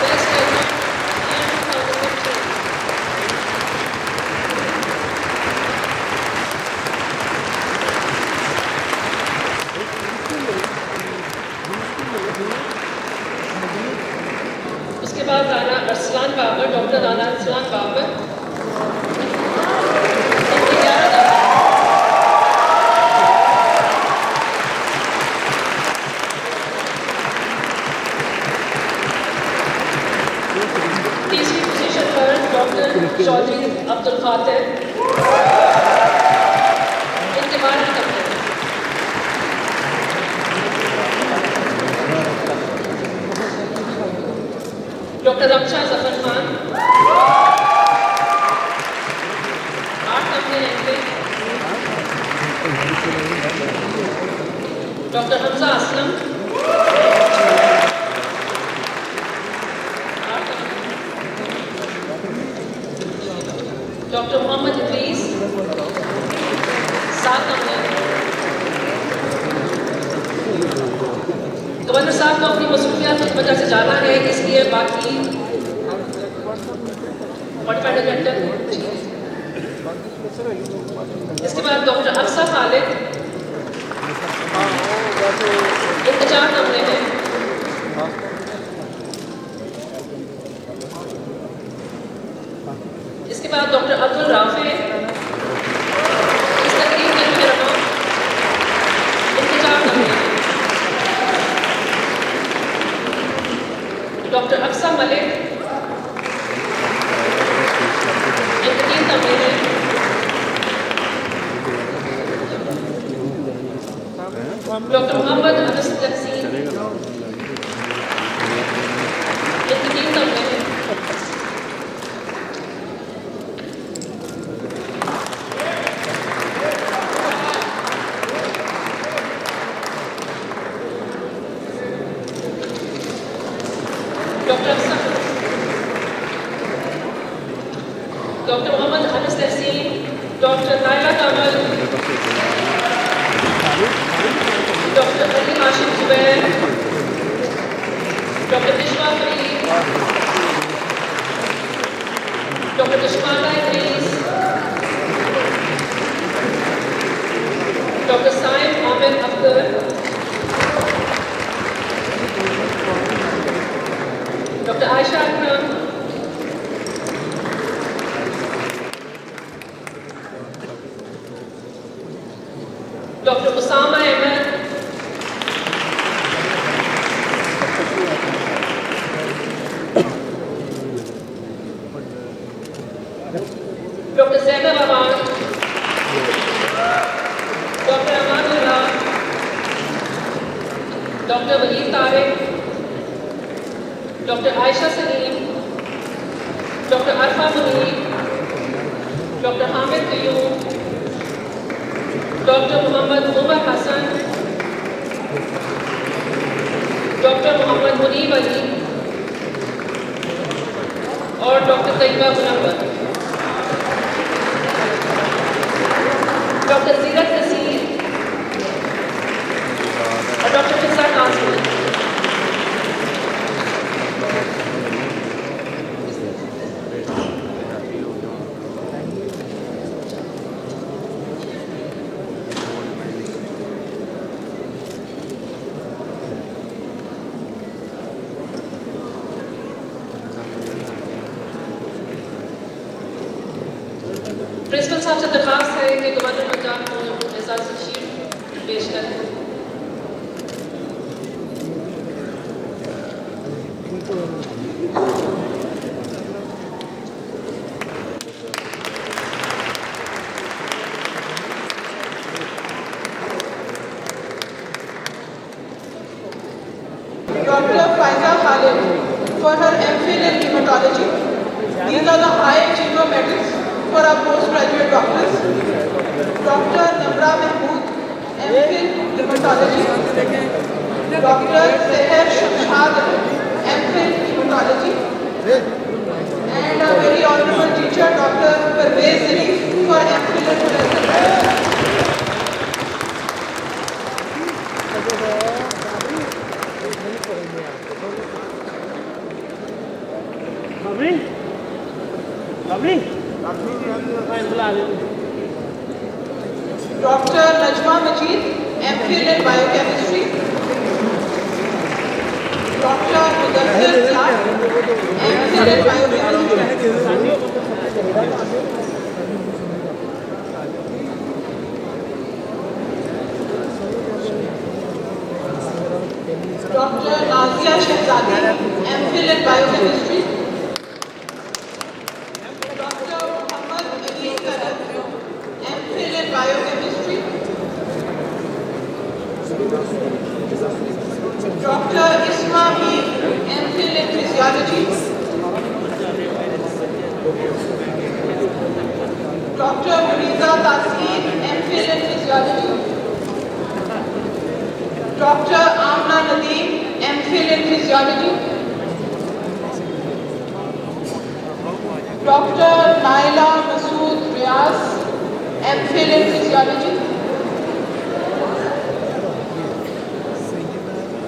S7: Best graduate year 2015. بعد Rana Arsalan Babar, doctor Rana Arsalan Babar. تیسری position پر doctor Chaudhry عبد القادر. ان کے بعد doctor Rimsha Zafar Khan. 8 number rank پہ doctor حمزہ Aslam. Doctor محمد Idris 7 number. Governor صاحب کو اپنی مصروفیات کی وجہ سے جانا ہے، اس لیے باقی 45 گھنٹے. اس کے بعد ڈاکٹر افسا خالد انتظار نمبر ہیں. اس کے بعد ڈاکٹر عبد الرافع اس تقریب میں بھی رہا انتظار نمبر ہیں. ڈاکٹر اقصی ملک انتقیم نمبر ہے. ڈاکٹر محمد انس تقسیم انتقیم نمبر ہے. ڈاکٹر محمد انس تحسین، ڈاکٹر نائلہ کمل، ڈاکٹر علی ہاشم زبیر، doctor نشوا Farid, doctor دشمانہ Idris, doctor سائم عامر اختر، ڈاکٹر عائشہ اکرم، ڈاکٹر اسامہ احمد، ڈاکٹر زینب امان، doctor Aman Ullah, doctor Waheed Tariq, doctor عائشہ سلیم، ڈاکٹر عرفہ منیر، ڈاکٹر حامد قیوم، ڈاکٹر محمد عمر حسن، ڈاکٹر محمد منیب علی اور ڈاکٹر طیبہ منور. ڈاکٹر زیرت نصیر اور ڈاکٹر فضا قاسم. پرنسپل صاحب سے درخواست ہے کہ گورنر پنجاب کو اعزازی شیٹ پیش کریں.
S8: Dr. Faiza Khalid for her MPhil in Hematology. These are the high achiever medals for our postgraduate doctors. Dr. Namra Mahmood, MPhil Hematology. Dr. Seher Shamshad, MPhil Hematology. And a very honorable teacher, Dr. Parvez Zarif for MPhil in Forensic. Dr. Najma Majid, MPhil in Biochemistry. Dr. Mudassir Zia, MPhil in Biochemistry. Dr. Nazia Shehzadi, MPhil in Biochemistry. Dr. Muhammad Ali Karan, MPhil in Biochemistry. Dr. Isma Mir, MPhil in Physiology. Dr. Muniza Tasir, MPhil in Physiology. Dr. Amna Nadeem, MPhil in Physiology. Dr. Naila Masood Riaz, MPhil in Physiology.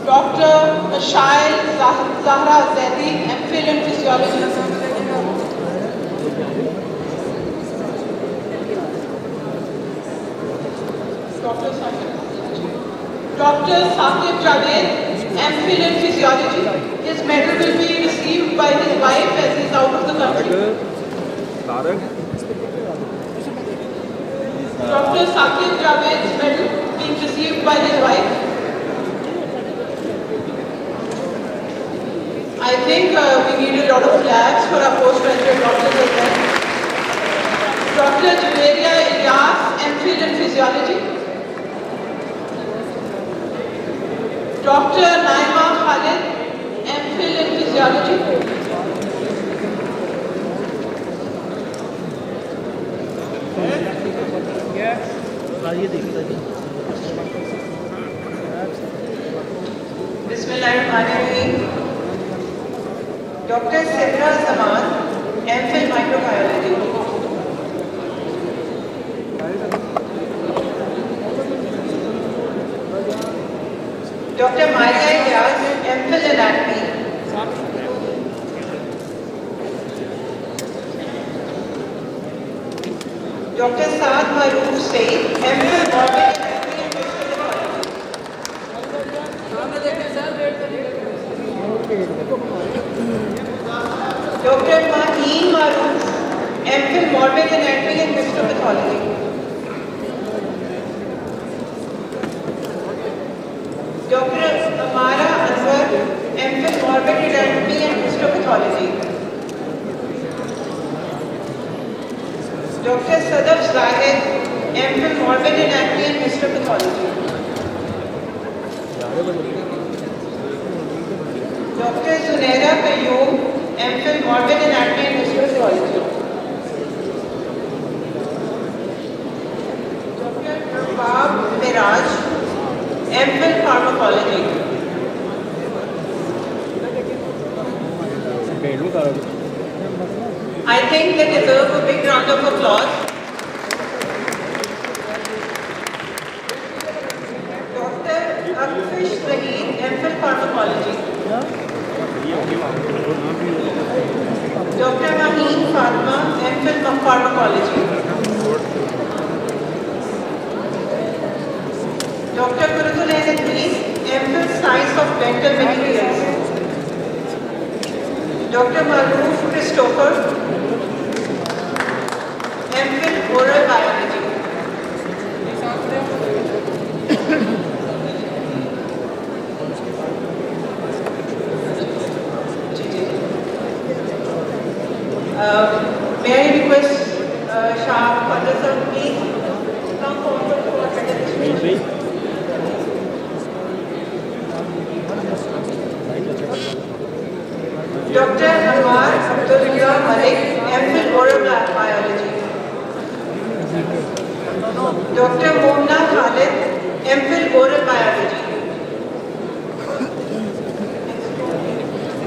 S8: Dr. Mashail Zahra Zaidi, MPhil in Physiology. Dr. Saqib Javed, MPhil in Physiology. His medal will be received by his wife as he is out of the country. Dr. Saqib Javed's medal being received by his wife. I think we need a lot of flags for our postgraduate doctors as well. Dr. Juveria Ilyas, MPhil in Physiology. Dr. Naima Khalid, MPhil in Physiology.
S9: Bismillahirrahmanirrahim. Dr. Sidra Zaman, MPhil Microbiology. Dr. Maria Ilyas, MPhil Anatomy. Dr. Saad Maroof Said, MPhil Morbid Anatomy and Histopathology. Dr. Maheen Maroof, MPhil Morbid Anatomy and Histopathology. Dr. Amara Anwar, MPhil Morbid Anatomy and Histopathology. Dr. Sadaf Zahid, MPhil Morbid Anatomy and Histopathology. Dr. Zunaira Qayyum, MPhil Morbid Anatomy and Histopathology. Dr. Rabab Miraj, MPhil Pharmacology. I think they deserve a big round of applause. Dr. Akfish Zahid, MPhil Pharmacology. Dr. Maheen Fatma, MPhil Pharmacology. Dr. Gurudulain Idris, MPhil Science of Dental Materials. Dr. Maroof Christopher, MPhil Oral Biology. May I request Shah Fadl sir, please come forward for attendance. Dr. Anwar Abdullah Malik, MPhil Oral Biology. Dr. Momna Khalid, MPhil Oral Biology.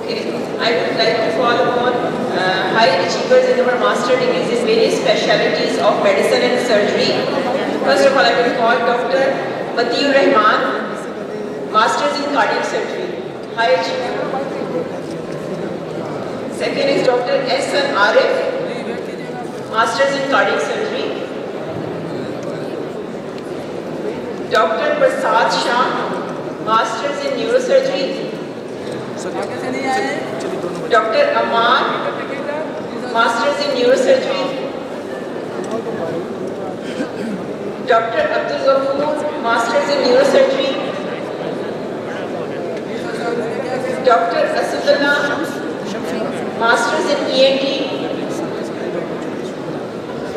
S9: Okay, I would like to call upon high achievers in our master degrees in various specialties of medicine and surgery. First of all, I will call Dr. Matiur Rahman, masters in cardiac surgery, high achiever. Second is Dr. S.N. Arif, masters in cardiac surgery. Dr. Prasad Shah, masters in neurosurgery. Dr. Amar, masters in neurosurgery. Dr. Abdul Ghafoor, masters in neurosurgery. Dr. Asudullah, masters in ENT.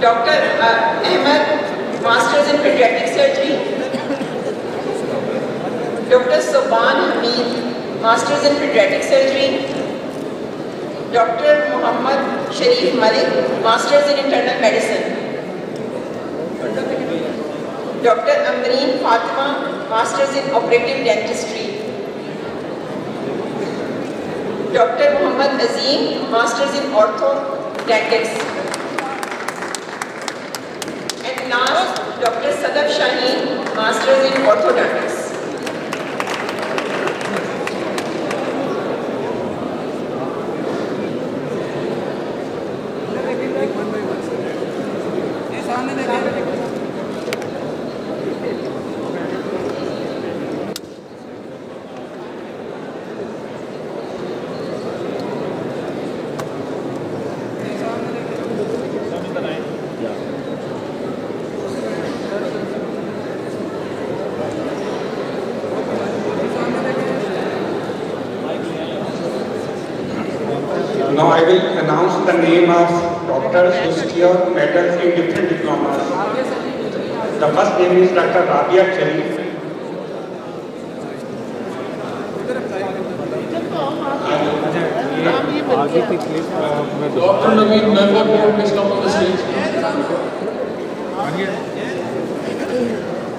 S9: Dr. Ahmed, masters in pediatric surgery. Dr. Soban Hamid, masters in pediatric surgery. Dr. Muhammad Sharif Malik, masters in internal medicine. Dr. Amreen Fatima, masters in operative dentistry. Dr. Muhammad Azim, masters in orthodontics. And last, Dr. Sadaf Shaheen, masters in orthodontics.
S10: Now I will announce the name of doctors who secured medals in different diplomas. The first name is Dr. Rabia Sharif.
S2: Dr. Naveen, member board, please come on the stage.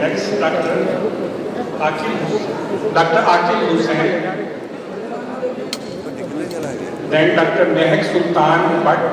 S10: Next, Dr. Akil Hussain. Then Dr. Mehak Sultan Bhatt.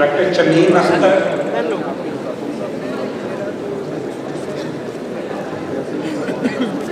S10: Dr. Chamin Akhtar.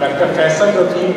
S10: Dr. Faisal Rafiq.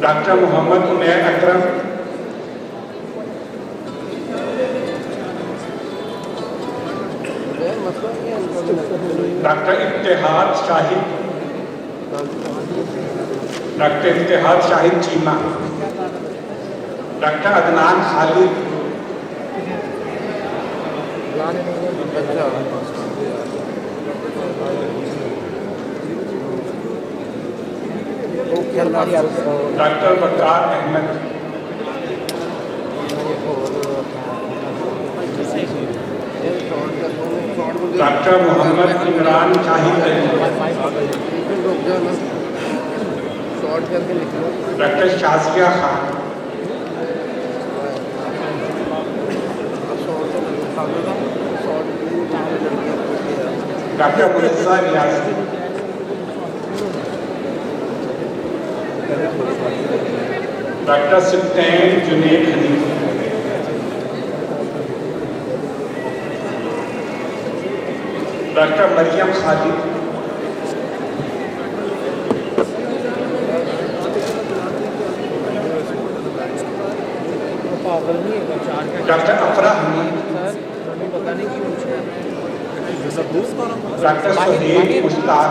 S10: Dr. Muhammad Umair Akram. Dr. Ittihad Shahid. Dr. Ittihad Shahid Cheema. Dr. Adnan Khalid. Dr. Bakar Ahmed. Dr. Muhammad Imran Shahid Ali. Dr. Shazia Khan. Dr. Munizza Niazi. Dr. Sultan Junaid Hanif. Dr. Maryam Khalid. Dr. Afra Hamid. Dr. Suhail Mushtaq.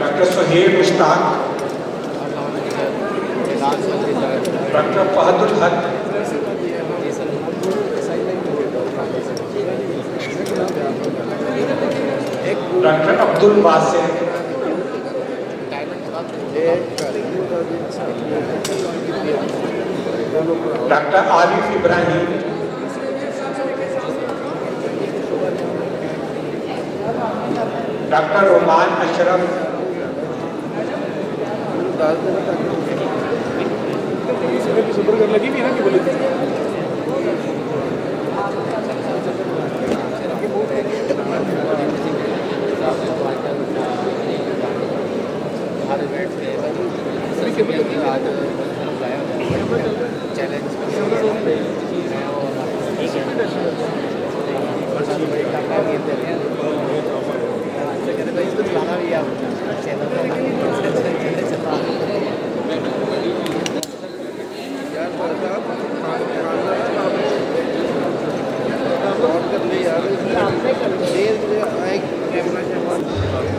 S10: Dr. Suhail Mushtaq. Dr. Fahadul Haq. Dr. Abdul Basit. Dr. Arif Ibrahim, Dr. Roman Ashraf,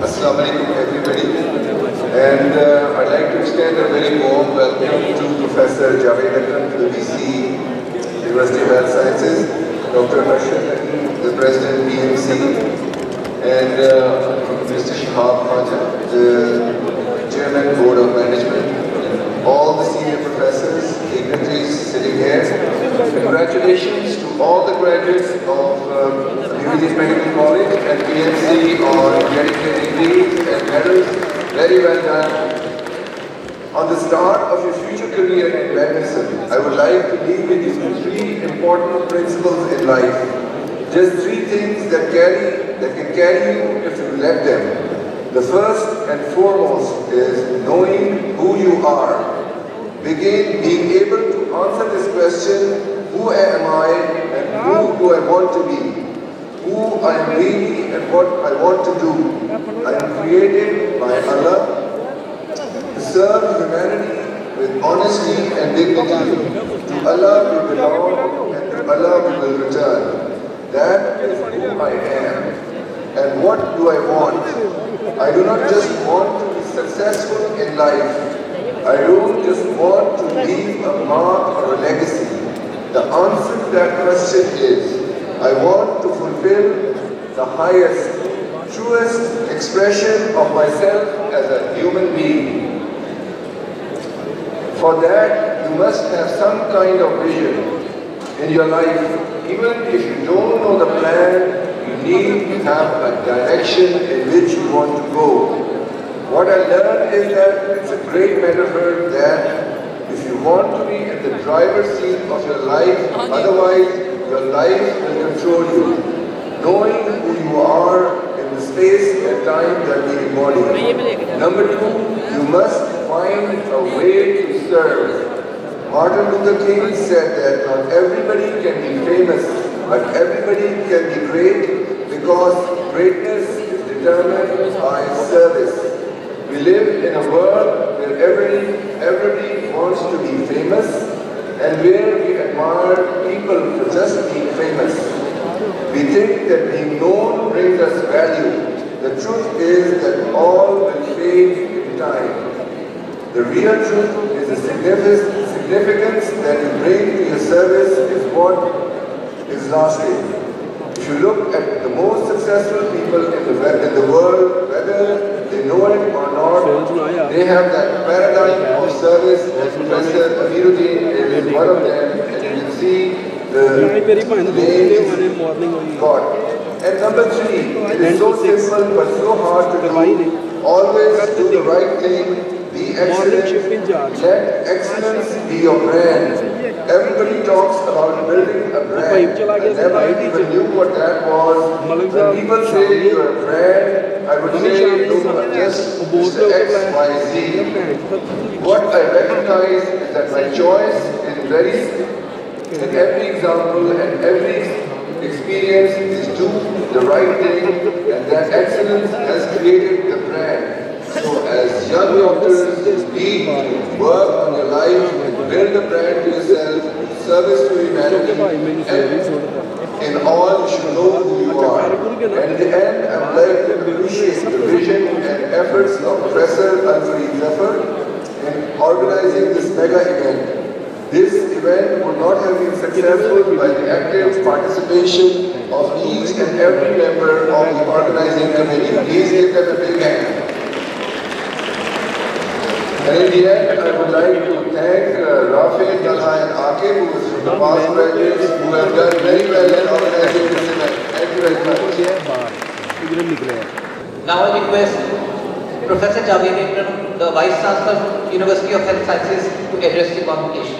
S11: Assalamu alaikum everybody, and I'd like to extend a very warm welcome to Professor Javed Akram, the VC, University of Health Sciences, Dr. Harshad Nadeem, the President, BMC, and Mr. Shahab Khaja, the Chairman, Board of Management, all the senior professors, dignitaries sitting here. Congratulations to all the graduates of New Delhi Medical College and PMC on getting their degrees and medals. Very well done. On the start of your future career in medicine, I would like to leave with you three important principles in life. Just three things that can carry you if you let them. The first and foremost is knowing who you are. Begin being able to answer this question, who am I and who do I want to be? Who I am really and what I want to do. I am created by Allah to serve humanity with honesty and dignity. To Allah we belong and to Allah we will return. That is who I am. And what do I want? I do not just want to be successful in life. I don't just want to leave a mark or a legacy. The answer to that question is, I want to fulfill the highest, truest expression of myself as a human being. For that, you must have some kind of vision in your life. Even if you don't know the plan, you need to have a direction in which you want to go. What I learned is that it's a great metaphor that if you want to be in the driver's seat of your life, otherwise your life will control you. Knowing who you are in the space and time that we embody. Number two, you must find a way to serve. Martin Luther King said that not everybody can be famous, but everybody can be great because greatness is determined by service. We live in a world where everybody wants to be famous and where we admire people for just being famous. We think that being known brings us value. The truth is that all will fade in time. The real truth is the significance that you bring to your service is what is lasting. If you look at the most successful people in the world, whether they know it or not, they have that paradigm of service. Professor Amiruddin is one of them, and you can see the name God. And number three, it is so simple but so hard to do. Always do the right thing. Be excellent. Let excellence be your brand. Everybody talks about building a brand. I never even knew what that was. When people say you are a brand, I would say you are just Mr. XYZ. What I recognize is that my choice in every example and every experience is do the right thing, and that excellence has created the brand. So as young doctors, need to work on your life, build a brand to yourself, service to humanity, and in all you should know who you are. And in the end, I would like to appreciate the vision and efforts of Professor Al-Farid Zafar in organizing this mega event. This event would not have been successful by the active participation of each and every member of the organizing committee. Please give them a big hand. And in the end, I would like to thank Rafi, Talha and Aqib, the past graduates who have done very well in organizing this event. Thank you very much.
S1: Now I request Professor Javed Ikram, the Vice Chancellor, University of Health Sciences, to address the convocation.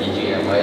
S5: PGMI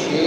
S5: 6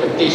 S5: 36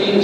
S5: 3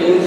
S5: 3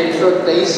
S5: 123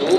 S5: 2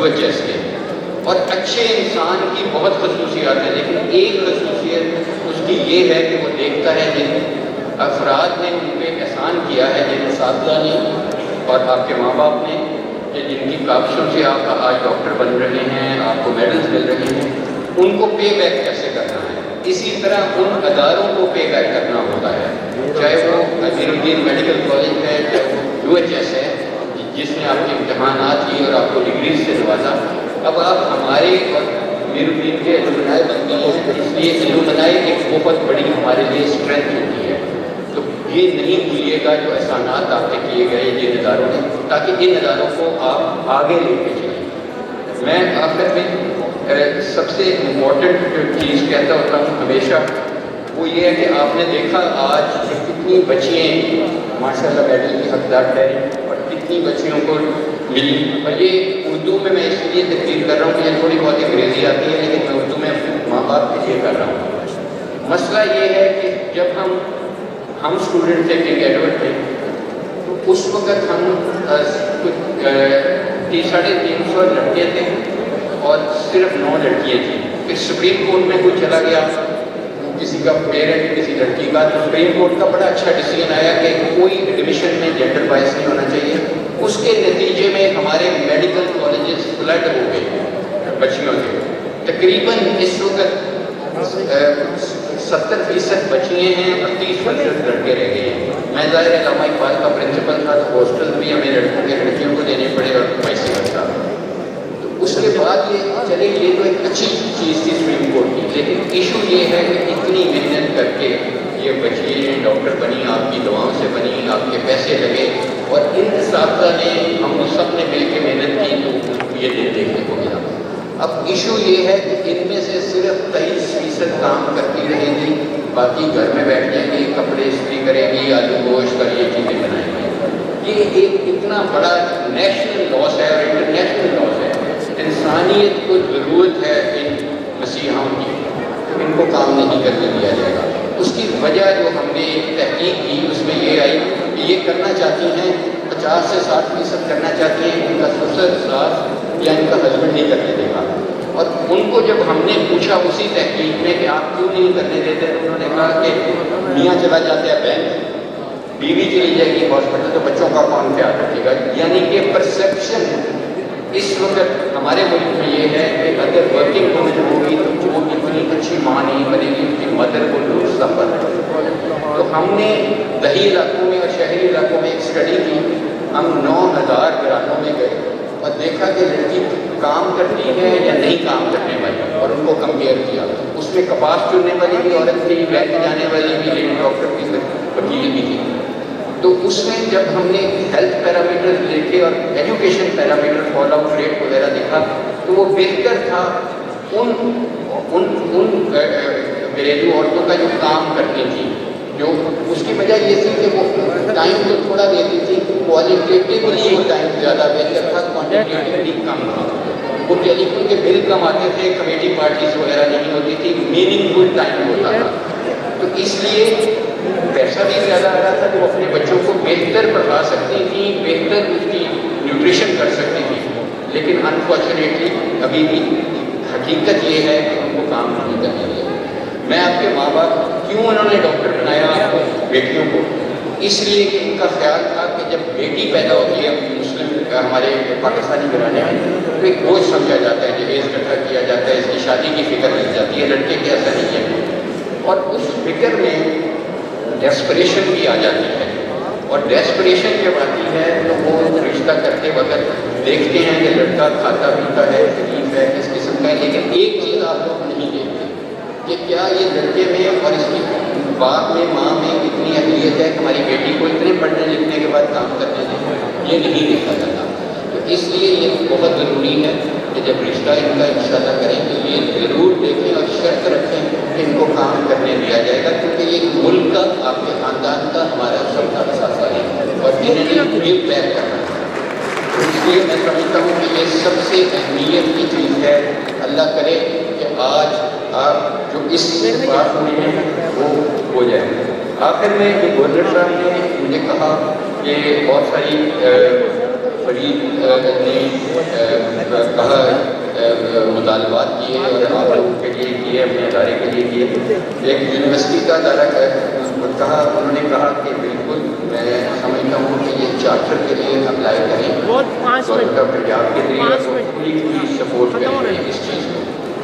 S5: UHS کے. اور اچھے انسان کی بہت خصوصیات ہیں، لیکن ایک خصوصیت اس کی یہ ہے کہ وہ دیکھتا ہے جن افراد نے ان پہ احسان کیا ہے، جن اساتذہ نے اور آپ کے ماں باپ نے، کہ جن کی کاوشوں سے آپ آج ڈاکٹر بن رہے ہیں، آپ کو میڈلز مل رہے ہیں، ان کو پے بیک کیسے کرنا ہے. اسی طرح ان اداروں کو پے بیک کرنا ہوتا ہے، چاہے وہ امیر الدین میڈیکل کالج ہے، چاہے وہ UHS ہے جس نے آپ کے امتحانات لیے اور آپ کو ڈگریز سے نوازا. اب آپ ہمارے اور امیر الدین کے الومنائی بنتے ہیں، اس لیے الومنائی ایک بہت بڑی ہمارے لیے اسٹرینتھ ہوتی ہے. تو یہ نہیں بھولیے گا جو احسانات آپ پہ کیے گئے جن اداروں نے، تاکہ ان اداروں کو آپ آگے لے کے چلیں. میں آخر میں سب سے امپورٹنٹ جو چیز کہتا ہوتا ہوں ہمیشہ، وہ یہ ہے کہ آپ نے دیکھا آج کتنی بچیاں ماشاء اللہ میڈل کی حقدار ٹھہری اور کتنی بچیوں کو ملی. اور یہ اردو میں اس لیے تقریر کر رہا ہوں کہ یہ تھوڑی بہت انگریزی آتی ہے، لیکن میں اردو میں ماں باپ کے لیے کر رہا ہوں. مسئلہ یہ ہے کہ جب ہم اسٹوڈنٹ تھے، گریجویٹ تھے، تو اس وقت ہم 350 لڑکے تھے اور صرف 9 لڑکیاں تھیں. پھر سپریم کورٹ میں کوئی چلا گیا، کسی کا پیرنٹ کسی لڑکی کا، تو سپریم کورٹ کا بڑا اچھا ڈیسیژن آیا کہ کوئی ایڈمیشن میں جینڈر بائس نہیں ہونا چاہیے. اس کے نتیجے میں ہمارے میڈیکل کالجز فلڈ ہو گئے بچیوں سے. تقریباً اس وقت 70% بچیاں ہیں اور 30% لڑکے رہ گئے ہیں. میں ظاہر علامہ اقبال کا پرنسپل تھا، تو ہاسٹل بھی ہمیں لڑکوں کے لڑکیوں کو دینے پڑے اور وائس ورسا. تو اس کے بعد یہ چلے، یہ تو ایک اچھی چیز تھی سپریم کورٹ کی، لیکن ایشو یہ ہے کہ اتنی محنت کر کے یہ بچیاں ڈاکٹر بنی، آپ کی دعاؤں سے بنی، آپ کے پیسے لگے، اور ان اساتذہ نے، ہم سب نے مل کے محنت کی تو یہ دن دیکھنے کو ملا. اب ایشو یہ ہے کہ ان میں سے صرف 23% کام کرتی رہیں گی، باقی گھر میں بیٹھ جائیں گی، کپڑے استری کریں گی، آلو گوشت اور یہ چیزیں بنائیں گی. یہ ایک اتنا بڑا نیشنل لاس ہے اور انٹرنیشنل لاس ہے. انسانیت کو ضرورت ہے ان مسیحاؤں کی، تو ان کو کام نہیں کرنے دیا جائے گا. اس کی وجہ جو ہم نے تحقیق کی اس میں یہ آئی کہ یہ کرنا چاہتی ہیں 50 سے 60% کرنا چاہتی ہیں، ان کا سسر ساس یا ان کا ہسبینڈ نہیں کرنے دے گا. اور ان کو جب ہم نے پوچھا اسی تحقیق میں کہ آپ کیوں نہیں کرنے دیتے، تو انہوں نے کہا کہ میاں چلا جاتا ہے بینک، بیوی چلی جائے گی ہاسپٹل، تو بچوں کا کون خیال رکھے گا. یعنی کہ پرسیپشن اس وقت ہمارے ملک میں یہ ہے کہ اگر ورکنگ وومن ہوگی تو وہ اتنی اچھی ماں نہیں بنے گی، اس کی مدر کو لوز سفر. تو ہم نے دیہی علاقوں میں اور شہری علاقوں میں ایک اسٹڈی کی. ہم 9000 گھرانوں میں گئے اور دیکھا کہ لڑکی کام کرتی ہے یا نہیں کام کرنے والی، اور ان کو کمپیئر کیا. اس میں کپاس چننے والی بھی عورت تھی، بینک جانے والی بھی، لیڈی ڈاکٹر کی وکیل بھی تھی. تو اس میں جب ہم نے ہیلتھ پیرامیٹر دیکھے اور education parameter, fall out rate وغیرہ دیکھا، تو وہ بہتر تھا ان گھریلو عورتوں کا جو کام کرتی تھی. جو اس کی وجہ یہ تھی کہ وہ ٹائم تو تھوڑا دیتی تھی، کوالیٹیٹیولی وہ ٹائم زیادہ بہتر تھا، کوانٹیٹیولی کم تھا. وہ ٹیلی فون کے بل کم آتے تھے، کمیٹی پارٹیز وغیرہ نہیں ہوتی تھی، میننگ فل ٹائم ہوتا تھا. تو اس لیے پیسہ بھی زیادہ آ رہا تھا، تو وہ اپنے بچوں کو بہتر پڑھا سکتی تھیں، بہتر اس کی نیوٹریشن کر سکتی تھیں. لیکن انفارچونیٹلی ابھی بھی حقیقت یہ ہے کہ ان کو کام نہیں کرنے دیا. میں آپ کے ماں باپ کیوں انہوں نے ڈاکٹر بنایا آپ کو بیٹیوں کو؟ اس لیے کہ ان کا خیال تھا کہ جب بیٹی پیدا ہوتی ہے مسلم ہمارے پاکستانی گھرانے میں، تو ایک بوجھ سمجھا جاتا ہے، جہیز اکٹھا کیا جاتا ہے، اس کی شادی کی فکر لگ جاتی ہے. لڑکے کے ایسا نہیں ہے. اور اس فکر میں ڈیسپریشن بھی آ جاتی ہے، اور ڈیسپریشن جب آتی ہے تو وہ رشتہ کرتے وقت دیکھتے ہیں کہ لڑکا کھاتا پیتا ہے، شریف ہے، کس قسم کا ہے. لیکن ایک چیز آپ لوگ نہیں دیکھتے کہ کیا یہ لڑکے میں اور اس کی باپ میں، ماں میں اتنی اہلیت ہے کہ ہماری بیٹی کو اتنے پڑھنے لکھنے کے بعد کام کرنے دیں. یہ نہیں دیکھا جاتا. تو اس لیے یہ بہت ضروری ہے کہ جب رشتہ ان کا انشاءاللہ کریں تو یہ ضرور دیکھیں اور شرط رکھیں کہ ان کو کام کرنے دیا جائے گا، کیونکہ یہ ملک کا، آپ کے خاندان کا، ہمارا سب کا اثاثہ ہے اور انہیں گیو بیک کرنا ہے. تو اس لیے میں سمجھتا ہوں کہ یہ سب سے اہمیت کی چیز ہے. اللہ کرے کہ آج آپ جو اس سے بات ہوئی ہے وہ ہو جائے. آخر میں گورنر صاحب نے مجھے کہا کہ بہت ساری فرید نے کہا کیے اور آپ لوگوں کے لیے کیے, اپنے ادارے کے لیے کیے. ایک یونیورسٹی کا ادارہ انہوں نے کہا کہ بالکل میں سمجھتا ہوں کہ یہ چارٹر کے لیے اپلائی کریں, گورنمنٹ آف پنجاب کے ذریعے پوری سپورٹ کریں گے اس چیز کو.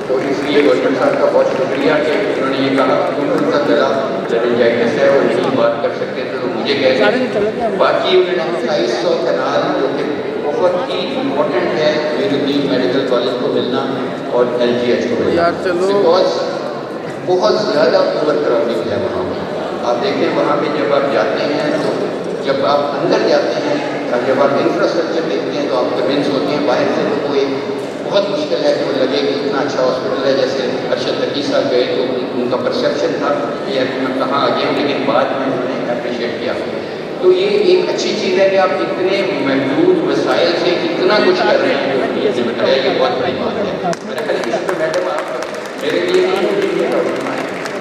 S5: تو اس لیے گورنمنٹ صاحب کا بہت شکریہ کہ انہوں نے یہ کہا کہ ان کا گلا لینجائٹس ہے اور نہیں بات کر سکتے تھے تو مجھے کہتے. باقی انہوں نے 2800 کنال جو کہ بہت ہی امپورٹنٹ ہے میرے میڈیکل کالج کو ملنا اور ایل جی ایچ کو ملنا, بیکاز بہت زیادہ اوور کراؤڈنگ ہے وہاں پہ. آپ دیکھیں وہاں پہ جب آپ جاتے ہیں تو جب آپ اندر جاتے ہیں اور جب آپ انفراسٹرکچر دیکھتے ہیں تو آپ کنوینس ہوتے ہیں. باہر سے تو کوئی بہت مشکل ہے کہ وہ لگے کہ اتنا اچھا ہاسپٹل ہے. جیسے ارشد تقی صاحب گئے تو ان کا پرسیپشن تھا کہ میں کہاں آ گیا ہوں, لیکن بعد میں انہوں نے اپریشیٹ کیا. تو یہ ایک اچھی چیز ہے کہ آپ اتنے محدود وسائل سے اتنا کچھ کر رہے ہیں. جو بتایا یہ بہت بڑی بات ہے. میرا خیال ہے اس پہ میڈم آپ میرے لیے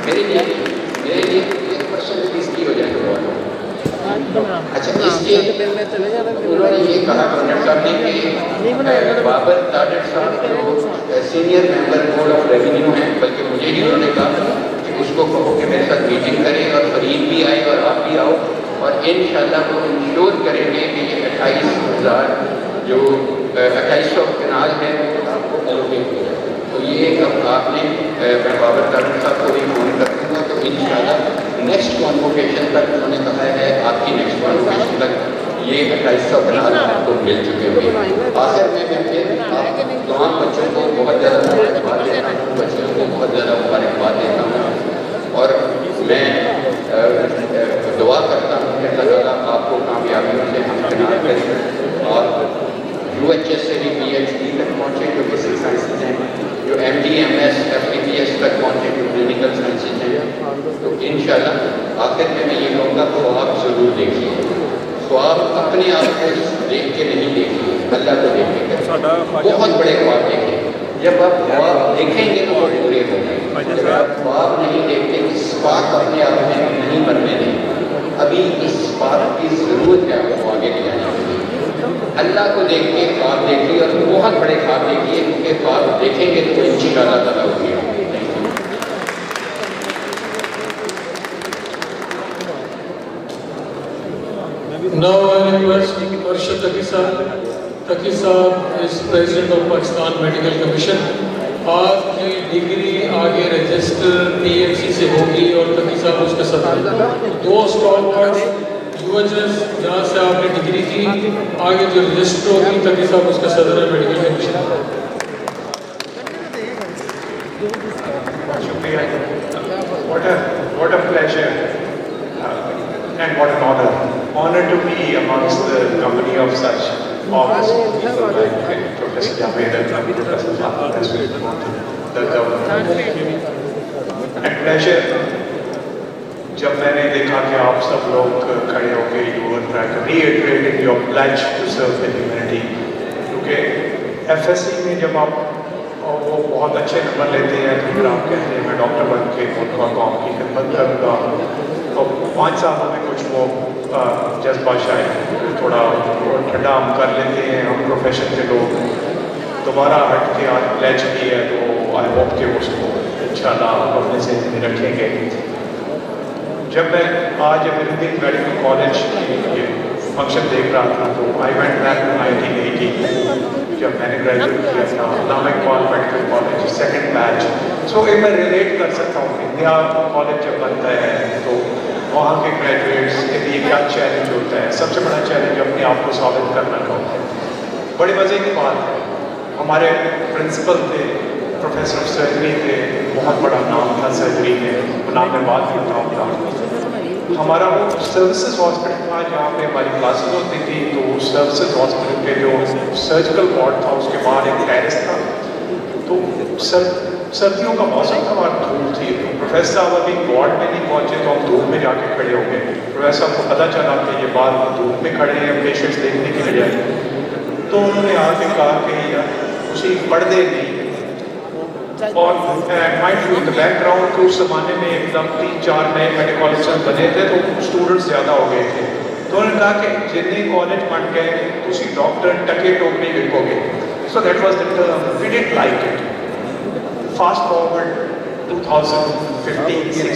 S5: میرے لیے 1% فیس کی ہو جائے گا. اچھا اس کے انہوں نے یہ کہا گورنر صاحب نے کہ بابر تاجر صاحب جو senior member board of revenue ہیں, بلکہ مجھے ہی انہوں نے کہا کہ اس کو کہو کہ میرے ساتھ میٹنگ کریں اور فرید بھی آئے اور آپ بھی آؤ, اور انشاءاللہ وہ انشور کریں گے کہ یہ 28,000 جو 2800 کنال ہے آپ کو الوکیٹ ہو جائے. تو یہ اب آپ نے میں بابر تاجر صاحب کو بھی فون کر دوں گا, تو انشاءاللہ نیکسٹ کانووکیشن تک انہوں نے کہا ہے آپ کی نیکسٹ کانووکیشن تک یہ 2800 کنال آپ کو مل چکے ہوئے. آخر میں پھر آپ تمام بچوں کو بہت زیادہ مبارکباد دیتا ہوں, بچوں کو بہت زیادہ مبارکباد دیتا ہوں, اور میں دعا کرتا ہوں کہ اللہ تعالیٰ آپ کو کامیابیوں سے ہمکنار کرے اور یو ایچ ایس سے بھی پی ایچ ڈی تک پہنچے جو بیسک سائنسز ہیں, جو M D M S F T P S تک پہنچے جو کلینکل سائنسز ہیں. تو انشاءاللہ آخر میں یہ کہوں گا خواب ضرور دیکھیے. خواب اپنے آپ کو دیکھ کے نہیں دیکھیے, اللہ کو دیکھ کے بہت بڑے خواب دیکھیں. جب آپ خواب دیکھیں گے تو وہ پورے ہوں گے. جب آپ خواب نہیں دیکھتے, اس بات اپنے آپ میں نہیں مرنے دیں. ابھی اس بات کی ضرورت ہے آپ کو آگے لے جانے کے لیے. اللہ کو دیکھ کے خواب دیکھیے اور بہت بڑے خواب دیکھیے, کیونکہ خواب دیکھیں گے تو انشاءاللہ تعالیٰ ہوگی.
S2: Now I request Arshad Taqi Sahab. Taqi Sahab is President of Pakistan Medical Commission. آپ کی ڈگری آگے رجسٹر پی ایم سی سے ہوگی اور تقی صاحب اس کے صدر ہیں. 2 اسٹال پر یو ایچ ایس جہاں سے آپ نے ڈگری کی, آگے جو رجسٹر ہوگی تقی صاحب اس کے صدر ہیں میڈیکل کمیشن.
S10: شکریہ. What a pleasure and what an honor to be amongst the company of such august people like Professor Javed and Professor Fahad as we go to the government. And pleasure. جب میں نے دیکھا کہ آپ سب لوگ کھڑے ہو کے you were reiterating your pledge to serve the humanity, کیونکہ ایف ایس سی میں جب آپ وہ بہت اچھے نمبر لیتے ہیں تو پھر آپ کہتے ہیں میں ڈاکٹر بن کے ملک اور قوم کی خدمت کروں گا. تو 5 سالوں میں کچھ وہ جذبہ شاید تھوڑا ٹھنڈا ہم کر لیتے ہیں ہم پروفیشن کے لوگ. دوبارہ ہٹ کے آج پلیج کی ہے تو آئی ہوپ کہ اس کو انشاءاللہ اپنے ذہن میں رکھیں گے. جب میں آج امریکن میڈیکل کالج کی فنکشن دیکھ رہا تھا تو آئی وینٹ بیک ٹو 1980 جب میں نے گریجویٹ کیا تھا علامہ اقبال میڈیکل کالج سیکنڈ بیچ. سو ایک میں ریلیٹ کر سکتا ہوں انڈیا کالج جب بنتا ہے تو وہاں کے گریجویٹس کے لیے کیا چیلنج ہوتا ہے. سب سے بڑا چیلنج اپنے آپ کو ثابت کرنا کا ہوتا ہے. بڑے مزے کی بات ہے, ہمارے پرنسپل تھے پروفیسر آف سرجری تھے, بہت بڑا نام تھا سرجری میں, نام میں بات کرتا ہوں. ہمارا وہ سروسز ہاسپٹل تھا جہاں پہ ہماری کلاسز ہوتی تھی, تو سروسز ہاسپٹل کے جو سرجیکل وارڈ تھا اس کے باہر ایک ٹیرس تھا. تو سردیوں کا موسم تھا اور دھوپ تھی. تو پروفیسر صاحب ابھی وارڈ میں نہیں پہنچے تو ہم دھوپ میں جا کے کھڑے ہو گئے. پروفیسر صاحب کو پتہ چلا کہ یہ باہر دھوپ میں کھڑے ہیں پیشنٹس دیکھنے کے لیے, تو انہوں نے آ کے کہا کہ اسی پردے نہیں. اور مائنڈ یو بیک گراؤنڈ تو اس زمانے میں ایک دم 3-4 نئے میڈیکل کالجز بنے تھے تو اسٹوڈنٹس زیادہ ہو گئے تھے. تو انہوں نے کہا کہ جتنے کالج بن گئے تھی ڈاکٹر ٹکے ٹوکری لکھو گے. So that was the term. We didn't like it. fast forward 2015,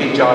S10: 3-4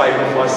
S10: 5 of us।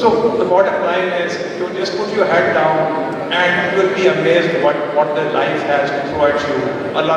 S10: So the bottom line is you just put your head down and you will be amazed what the life has to throw at you. Allah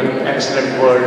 S10: an excellent world,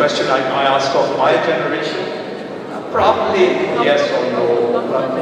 S10: question I ask of my generation. Probably yes or no.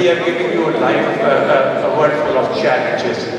S10: We are giving you a life, a world full of challenges.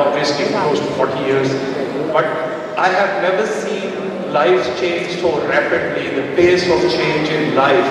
S10: obviously close to 40 years, but I have never seen life change so rapidly. The pace of change in life,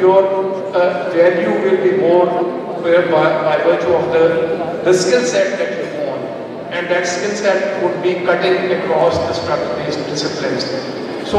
S10: your value will be more by virtue of the skill set that you own, and that skill set would be cutting across these disciplines. So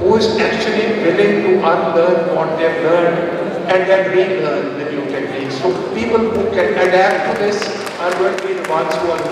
S10: who is actually willing to unlearn what they have learned and then relearn the new techniques. So people who can adapt to this are going to be the ones who are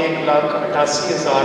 S10: 1,88,000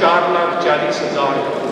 S10: 4,40,000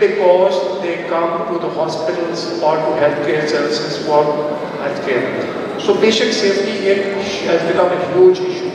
S10: because they come to the hospitals or to healthcare services for healthcare. So patient safety has become a huge issue.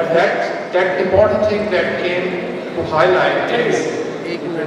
S10: and that important thing that came to highlight is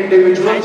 S10: individuals,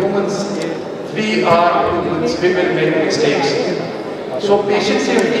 S10: humans, we are humans, we will make mistakes. So patient safety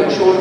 S10: ensure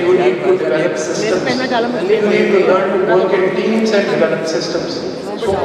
S10: you need to develop systems, you need to learn to work in teams and develop systems. So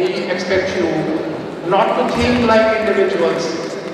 S10: we expect you not to think like individuals,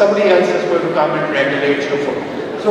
S10: somebody else is going to come and regulate you for. So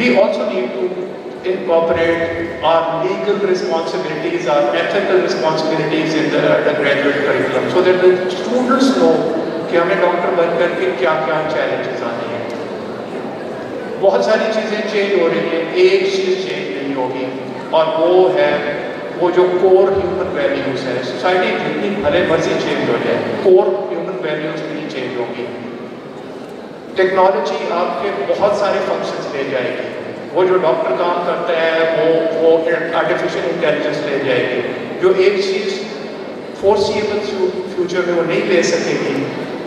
S10: We also need to incorporate our legal responsibilities, our ethical responsibilities in the undergraduate curriculum, so that the students know کہ ہمیں doctor بن کر کے کیا کیا challenges آنے ہیں. بہت ساری چیزیں چینج ہو رہی ہیں, ایک چیز چینج نہیں ہوگی, اور وہ ہے وہ جو کور ہیومن ویلیوز ہے. سوسائٹی جتنی بھلے مرضی چینج ہو جائے, کور ہیومن ویلیوز نہیں چینج ہوگی. ٹیکنالوجی آپ کے بہت سارے فنکشنز لے جائے گی. وہ جو ڈاکٹر کام کرتا ہے وہ آرٹیفیشیل انٹیلیجنس لے جائے گی. جو ایک چیز فورسیبل فیوچر میں وہ نہیں لے سکے گی,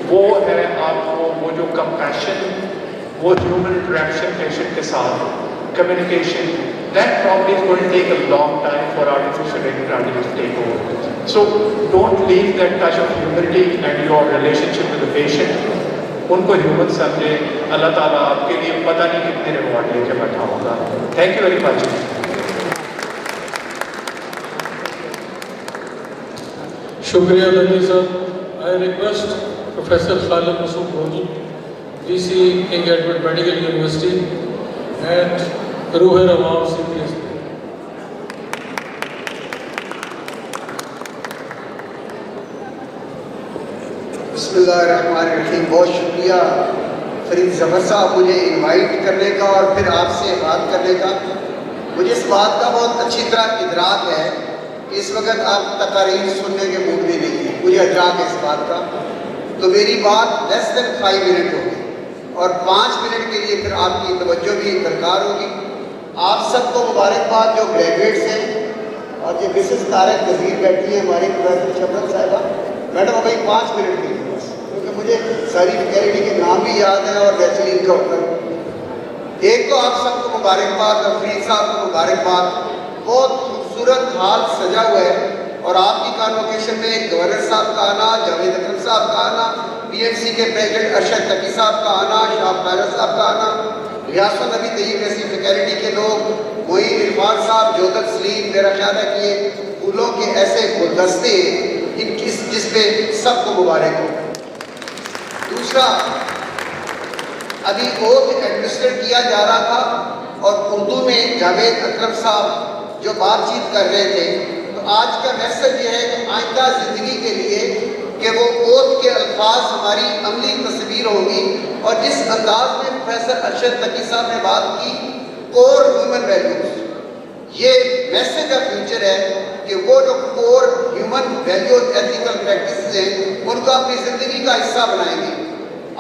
S10: وہ ہے آپ کو وہ جو کمپیشن, وہ ہیومن انٹریکشن پیشنٹ کے ساتھ, communication. That probably is going to take a long time for artificial intelligence to take over. So don't leave that touch of humanity and your relationship with the patient. ان کو human سمجھے. اللہ تعالیٰ آپ کے لیے پتہ نہیں کتنے ریوارڈ لے کے بیٹھا ہوگا. Thank you very much.
S2: شکریہ لدی صاحب. I request professor Khalid Masood گوجی, D C King Edward medical university and روح رواں سی پی ایس.
S12: بسم اللہ الرحمن الرحیم. بہت شکریہ فرید ظفر صاحب مجھے انوائٹ کرنے کا اور پھر آپ سے بات کرنے کا. مجھے اس بات کا بہت اچھی طرح ادراک ہے کہ اس وقت آپ تقاریر سننے کے موڈ میں نہیں ہیں. مجھے ادراک ہے اس بات کا. تو میری بات لیس دین 5 منٹ ہوگی اور 5 منٹ کے لیے پھر آپ کی توجہ بھی درکار ہوگی. آپ سب کو مبارکباد جو گریجویٹس ہیں, اور جو مسز طارق نذیر بیٹھی ہیں ہماری پروفیسر شبنم صاحبہ. میڈم ابھی 5 منٹ کے لیے بس, کیونکہ مجھے ساری فیکلٹی کے نام بھی یاد ہیں اور نیچرلی ان کا ہوتا. ایک تو آپ سب کو مبارکباد, اور فرید صاحب کو مبارکباد. بہت خوبصورت ہال سجا ہوا ہے, اور آپ کی کانوکیشن میں گورنر صاحب کا آنا, جاوید اکرم صاحب کا آنا, پی ایم سی کے پریزیڈنٹ ارشد تقی صاحب کا آنا, شاہ فیروز صاحب کا آنا, ریاست نبی طیب جیسی فیکلٹی کے لوگ, معین عرفان صاحب, جودت سلیم. میرا خیال ہے کہ یہ پھولوں کے ایسے گلدستے ان کی جس پہ سب کو مبارک ہو. دوسرا, ابھی اوتھ ایڈمنسٹر کیا جا رہا تھا اور اردو میں جاوید اکرم صاحب جو بات چیت کر رہے تھے, تو آج کا میسج یہ ہے کہ آئندہ زندگی کے لیے کہ وہ اوتھ کے الفاظ ہماری عملی تصویر ہوگی. اور جس انداز میں پروفیسر ارشد تقی صاحب نے بات کی, کور ہیومن ویلیوز, یہ میسج کا فیوچر ہے کہ وہ جو core human values, ethical practices ہیں, ان کو اپنی زندگی کا حصہ بنائیں گے.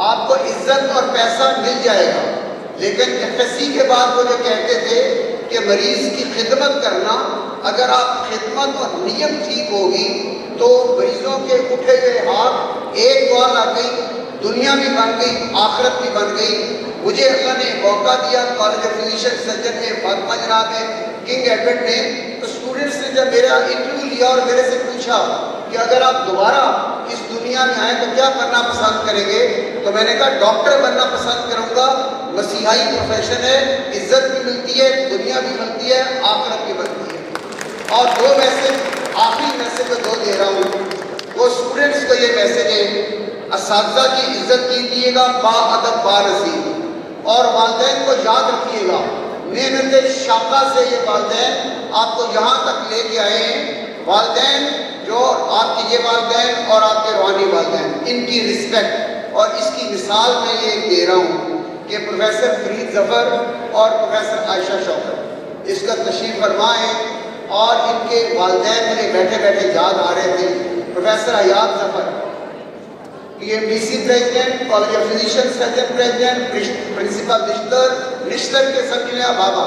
S12: آپ کو عزت اور پیسہ مل جائے گا, لیکن ایف ایس سی کے بعد وہ جو کہتے تھے کہ مریض کی خدمت کرنا, اگر آپ خدمت اور نیت ٹھیک ہوگی تو مریضوں کے اٹھے ہوئے ہاتھ ایک دعا لگ گئی, دنیا بھی بن گئی, آخرت بھی بن گئی. مجھے اللہ نے موقع دیا کالج آف فزیشین سرجن میں, فاطمہ جناب نے, کنگ ایڈورڈ نے, تو اسٹوڈنٹس نے جب میرا انٹرویو لیا اور میرے سے پوچھا کہ اگر آپ دوبارہ اس دنیا میں آئیں تو کیا کرنا پسند کریں گے, تو میں نے کہا ڈاکٹر بننا پسند کروں گا. مسیحائی پروفیشن ہے, عزت بھی ملتی ہے, دنیا بھی ملتی ہے, آخرت بھی ملتی ہے. اور 2 میسج, آخری میسج میں 2 دے رہا ہوں. وہ اسٹوڈنٹس کو یہ میسج ہے, اساتذہ کی عزت کیجیے گا, با ادب با رسید, اور والدین کو یاد رکھیے گا. محنت شاقہ سے یہ والدین آپ کو یہاں تک لے کے آئے ہیں. والدین جو آپ کے یہ والدین اور آپ کے روحانی والدین, ان کی رسپیکٹ, اور اس کی مثال میں یہ دے رہا ہوں کہ پروفیسر فرید ظفر اور پروفیسر عائشہ شوکت اس کا تشریف فرما ہے, اور ان کے والدین مجھے بیٹھے بیٹھے یاد آ رہے تھے. Professor Hayat Zafar, P M D C president, college of physician surgeon president, principal رشتر کے سنجنیا بابا,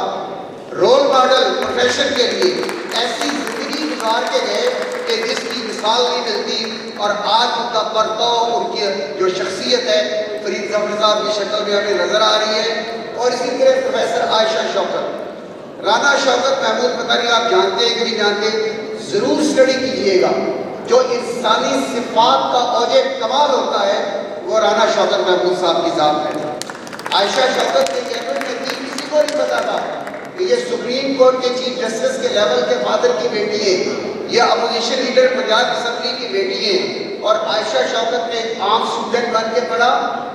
S12: رول ماڈل پروفیشن کے لیے ایسی زندگی گزار کے گئے کہ جس کی مثال نہیں ملتی. اور آج ان کا پرتو, ان کی جو شخصیت ہے فرید ظفر صاحب کی شکل میں ہمیں نظر آ رہی ہے. اور اسی طرح پروفیسر عائشہ شوکت, رانا شوکت محمود, پتہ نہیں آپ جانتے ہیں کہ نہیں جانتے, ضرور اسٹڈی کیجیے گا. جو انسانی صفات کا اوج کمال ہوتا ہے وہ رانا شوکت محمود صاحب کی ذات ہے. عائشہ شوکت کے کیبنٹ میں تھی, کسی کو نہیں پتا تھا کہ یہ سپریم کورٹ کے چیف جسٹس کے لیول کے فادر کی بیٹی ہے, یہ اپوزیشن لیڈر پنجاب اسمبلی کی بیٹی ہے. اور عائشہ شوکت نے ایک عام اسٹوڈنٹ بن کے پڑھا,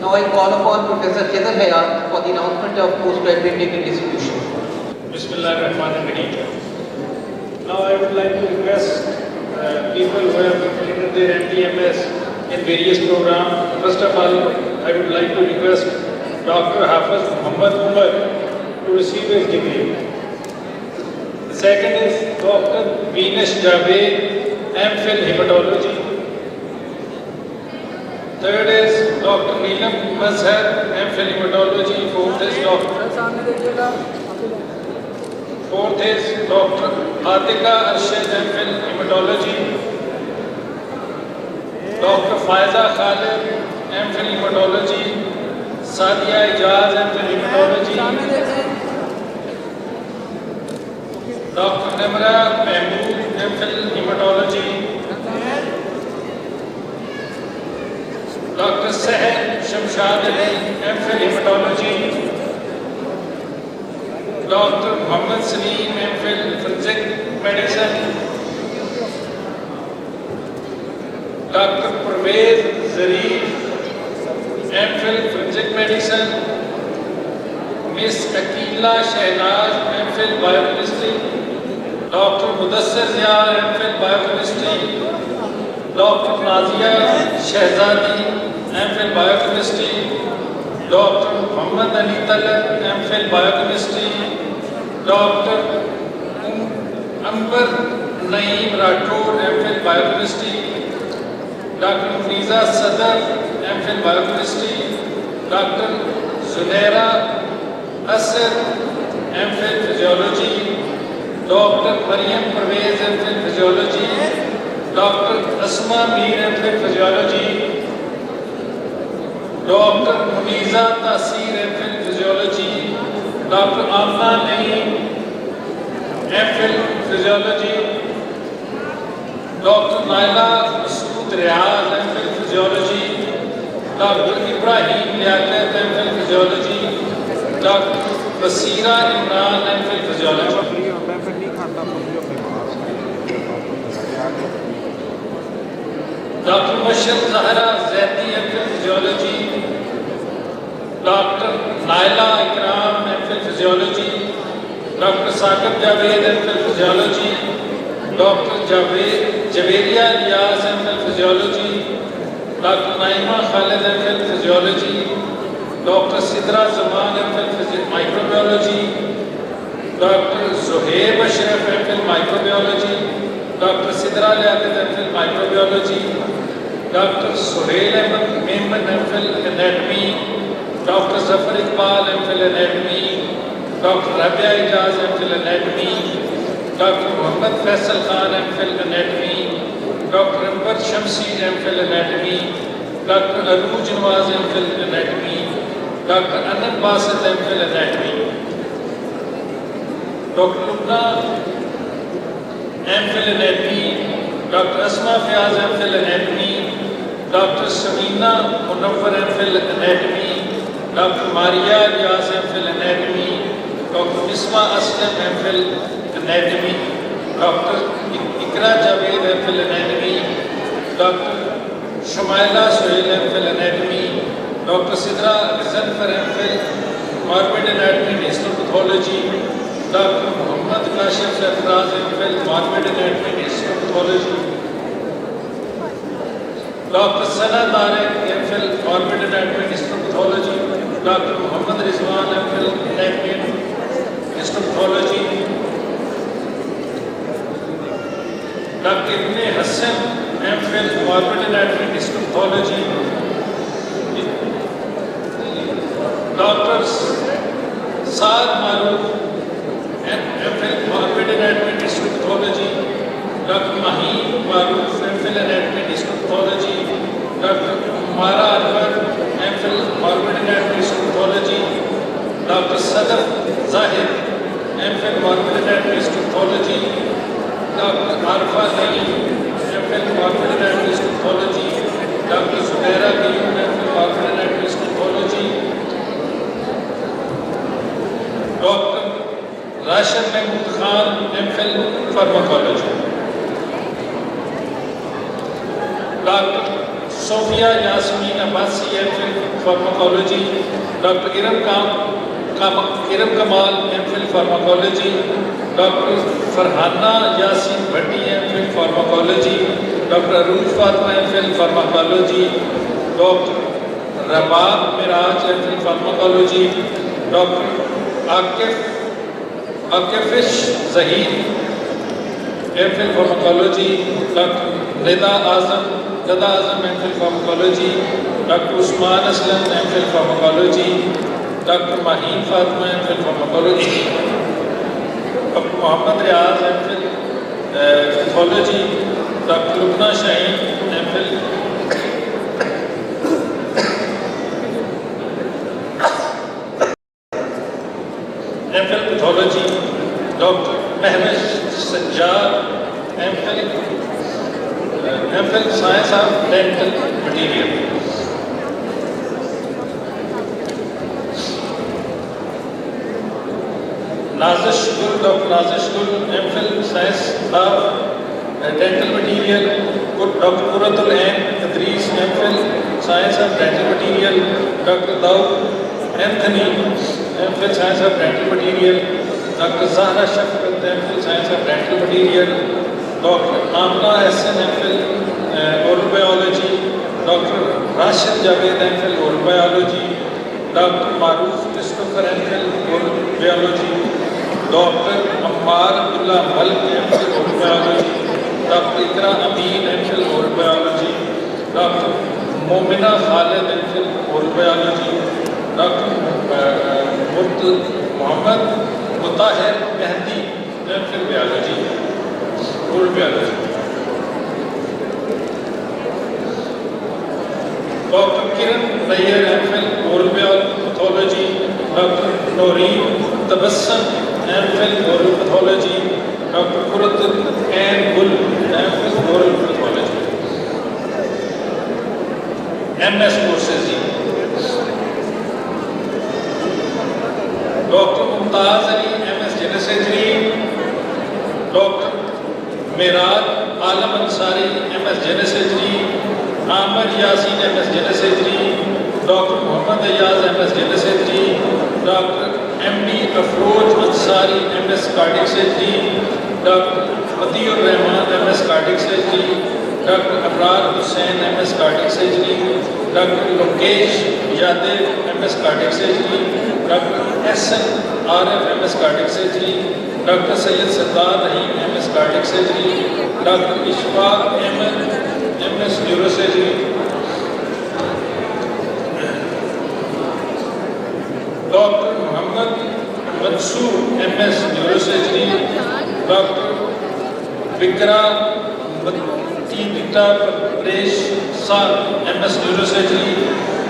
S1: Now I call upon Professor Khizr Hayat for the announcement of postgraduate degree distribution.
S10: Bismillahirrahmanirrahim. Now I would like to request people who have completed their MDMS in various programs. First of all, I would like to request Dr. Hafiz Muhammad Umar to receive his degree. The second is Dr. Venus Javed, MPhil Hematology. Third is Dr. Neelam Mazhar, MPhil Hematology. Fourth is Dr. Atika Arshad, MPhil Hematology. Dr. Faiza Khalid, MPhil Hematology. Sadia Ijaz, MPhil Hematology. Dr. Nimra Mahmood, MPhil Hematology. Dr. Sahel Shamshad Ali, MPhil Hematology. Dr. Muhammad Salim, MPhil Forensic Medicine. Dr. Parvez Zarif, MPhil Forensic Medicine. Miss Akila Shahnaz, MPhil Biochemistry. Dr. Mudassir Zia, MPhil Biochemistry. Dr. Nazia Shehzadi, MPhil Biochemistry. Dr. Muhammad Ali Talab, MPhil Biochemistry. Dr. Amber Naeem Rathod, MPhil Biochemistry. Dr. Muniza Sadar, MPhil Biochemistry. Dr. Zunaira Asir, MPhil Physiology. Dr. Mariam Parvez, MPhil Physiology. Dr. Asma Mir, MPhil Physiology. Dr. Muniza Tasir, MPhil Physiology. Dr. Amna Naeem, MPhil Physiology. Dr. Naila Masood Riaz, MPhil Physiology. Dr. Ibrahim Liaquat, MPhil Physiology. Dr. Basira Imran, MPhil Physiology. Dr. Mashal Zahra Zaidi, MPhil Physiology. Dr. Naila Ikram, MPhil Physiology. Dr. Saqib Javed, MPhil Physiology. Dr. Javeria Riyaz, MPhil Physiology. Dr. Naima Khalid, MPhil Physiology. Dr. Sidra Zaman, MPhil Microbiology. Dr. Zuhair Ashraf, MPhil Microbiology. Dr. Sidra Liaquat, MPhil Microbiology. Dr. Suhail Ahmed Memon, MPhil Anatomy. Dr. Zafar Iqbal, MPhil Anatomy. Dr. Rabia Ijaz, MPhil Anatomy. Dr. Muhammad Faisal Khan, MPhil Anatomy. Dr. Ambar Shamsi, MPhil Anatomy. Dr. Aruj Nawaz, MPhil Anatomy. Dr. Anand Basit, MPhil Anatomy. Dr. Lubna, MPhil Anatomy. Dr. Asma Fiaz, MPhil Anatomy. Dr. Samina Munawwar, MPhil Anatomy. Dr. Maria Riyaz, MPhil Anatomy. Dr. Isma Aslam, MPhil Anatomy. Dr. Ikra Javed, MPhil Anatomy. Dr. Shumaila Suhail, MPhil Anatomy. Dr. Sidra Zanfar, MPhil Morbid Anatomy and Histopathology. Dr. Muhammad Kashif Sarfraz, MPhil Morbid Anatomy and Histopathology. Dr. Sana Tarek, MPhil Morbid Anatomy and Histopathology. Dr. Muhammad Rizwan, MPhil Anatomy and Histopathology.
S2: Dr. Ibn Hassan, MPhil, Morbid Anatomy, Histopathology. Dr. Saad Maruf, MPhil, Morbid Anatomy, Histopathology. Dr. Maheen Maruf, MPhil, Anatomy, Histopathology. Dr. Mara Anwar, MPhil, Morbid Anatomy, Histopathology. Dr. Sadaf Zahid, MPhil, Morbid Anatomy, Histopathology. Dr. Arfa Naeem, MPhil, Morbid Anatomy, Histopathology. Dr. Zubaira Qayyum, MPhil, Morbid Anatomy, Histopathology. Dr. Rashid Mahmood Khan, MPhil, Pharmacology. Dr. Sophia Yasmin Abbasi, MPhil, Pharmacology. Dr. Iram Kamal, MPhil, Pharmacology. Dr. Farhana Yasin Bhatti, MPhil, Pharmacology. Dr. Aruj Fatma, MPhil, Pharmacology. Dr. Rabab Miraj, MPhil, Pharmacology. Dr. Akifish Zahid, MPhil, Pharmacology. Dr. Rida Azam, MPhil, Pharmacology. Dr. Usman Aslam, MPhil, Pharmacology. Dr. Maheen Fatma, MPhil, Pharmacology. Dr. Muhammad Riaz, MPhil, Pathology. Dr. Lubna Shaheen, MPhil, Pathology. Dr. Mehmet Sajjad, MPhil, Science of Dental Material. Nazish Gul, Dr. Nazish Gul, MPhil, Science of Dental Material. Dr. Quratul Ain Idris, MPhil, Science of Dental Material. Dr. Daud Anthony, MPhil, Science of Dental Material. Dr. Zahra Shafqat, MPhil, Science of Dental Material. Dr. Amna Hassan, MPhil, Oral Biology. Dr. Rashid Javed, MPhil, Oral Biology. Dr. Maruf Christopher, MPhil, Oral Biology. Dr. Ammar Abdullah Malik, MPhil, Oral Biology. Dr. Ikra Amin, MPhil, Oral Biology. Dr. Momina Khalid, MPhil, Oral Biology. Dr. Muhammad Mutahir Mehdi, MPhil, Biology, Oral Biology. Dr. Kiran Nayyar, MPhil, Oral Pathology. Dr. Noreen Tabassum, MPhil, Oral Pathology. Dr. Quratul Ain Gul, MPhil, Oral Pathology. MS courses. Dr. Mumtaz Ali, MS General Surgery. Dr. Mirad Alam Ansari, MS General Surgery. Ahmad Yasin, MS General Surgery. Dr. Muhammad Ayaz, MS General Surgery. Dr. MD Afroz Ansari, MS Cardiac Surgery. Dr. Matiur Rahman, MS Cardiac Surgery. Dr. Abrar Hussain, MS Cardiac Surgery. Dr. Lokesh Yadav, MS Cardiac Surgery. Dr. SN RF, MS Cardiac Surgery. Dr. Syed Sardar Rahim, MS Cardiac Surgery. Dr. Ishfaq Ahmed, MS Neurosurgery. Dr. Muhammad Mansoor, MS Neurosurgery. Dr. Vikra Tita Pradesh Sar, MS Neurosurgery.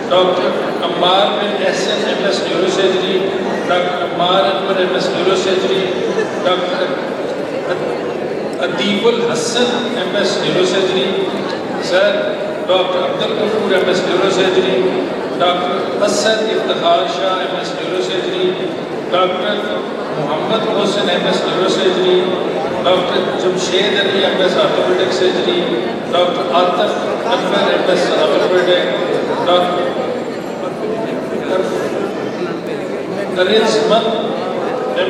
S2: Dr. Ammar bin Hassan, MS Neurosurgery. Dr. Ammar Anwar, MS Neurosurgery. Dr. Adibul Hassan, MS Neurosurgery. Sir, Dr. Abdul Kapoor, MS Neurosurgery. Dr. Asad Iftikhar Shah, MS Neurosurgery. Dr. Muhammad Hossain, MS Neurosurgery. Dr. Jamshed Ali, MS Orthopedic Surgery. Dr. Ataf Akbar, MS Orthopedic. Dr. Karizman,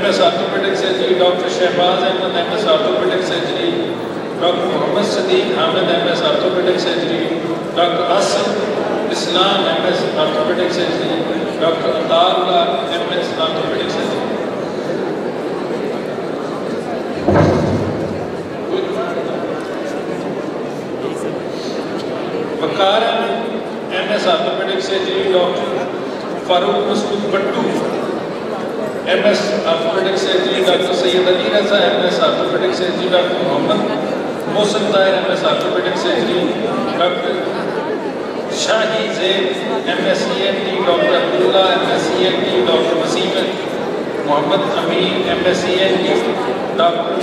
S2: MS Orthopedic Surgery. Dr. Shehbaz Ahmed, MS Orthopedic Surgery. Dr. Muhammad Sadiq Ahmed, MS Orthopedic Surgery. Dr. Asim Islam, MS Orthopedic Surgery. Dr. Adarullah, MS Orthopedic Surgery. Waqar MS Orthopedic Surgery, Dr. Farooq Masood Bhattu. MS Orthopedic Surgery, Dr. Sayyid Ali Raza. MS Orthopedic Surgery, Dr. Muhammad Mohsen Tahir. MS Orthopedic Surgery, Dr. Shahi Zaid. MS ENT, Dr. Abdullah. MS ENT, Dr. Wasim Muhammad Amin. MS ENT, Dr.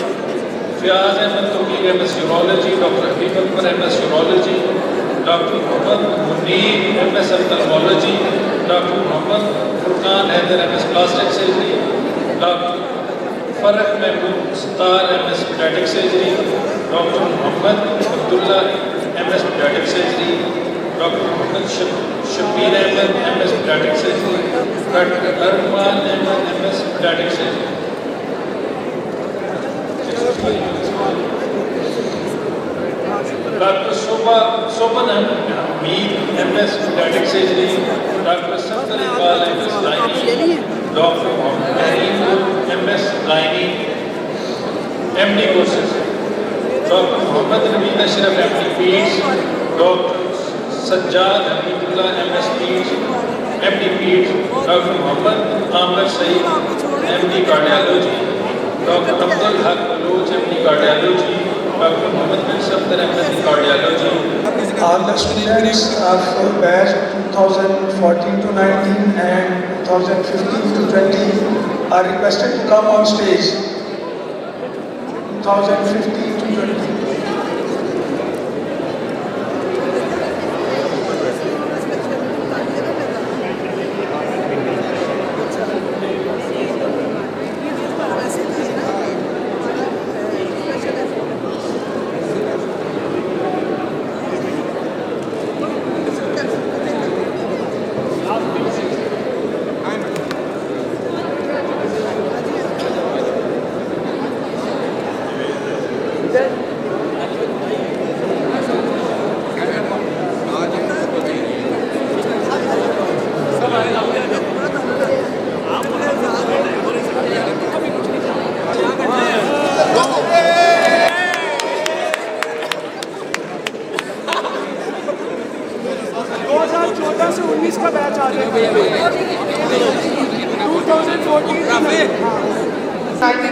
S2: Fiaz Ahmed Tawqir. MS Urology, Dr. Habib Akbar. MS Urology, Dr. Muhammad Munir. MS Ophthalmology, Dr. Muhammad Furqan Haider. MS Plastic Surgery, Dr. Farah Mahmood Star. MS Pediatric Surgery, Dr. Muhammad Abdullah. MS Pediatric Surgery, Dr. Muhammad Shabir Ahmed. MS Pediatric Surgery, Dr. Arman Ahmed. MS Pediatric Surgery. Dr. Soban Hamid, MS Pediatric Surgery, Dr. Safdar Iqbal, MS Gynae, Dr. Mohammad Kareem, MS Gynae, MD courses, Dr. Muhammad Naveed Ashraf, MD Peds, Dr. Sajjad Hamidullah, MS Peds, MD Peds, Dr. Muhammad Amr Saeed, MD Cardiology, Dr. Abdul Haq Baloch, MD Cardiology, Dr. Muhammad bin Safdar, MD Cardiology.
S13: All the students of batch 2014 to 19 and 2015 to 20 are requested to come on stage. 2015 to 20.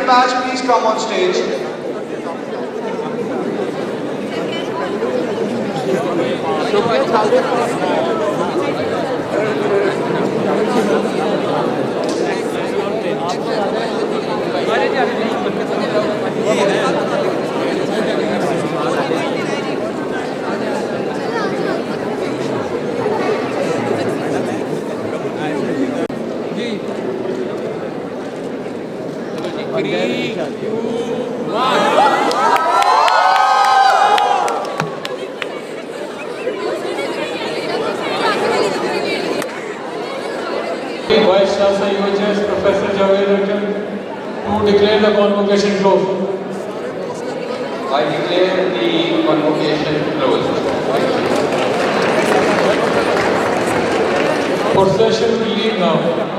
S14: Batch, please come on stage.
S2: Vice Chancellor UHS Professor Javed Akhtar to declare the convocation closed.
S5: I declare the convocation closed.
S2: Procession will leave now.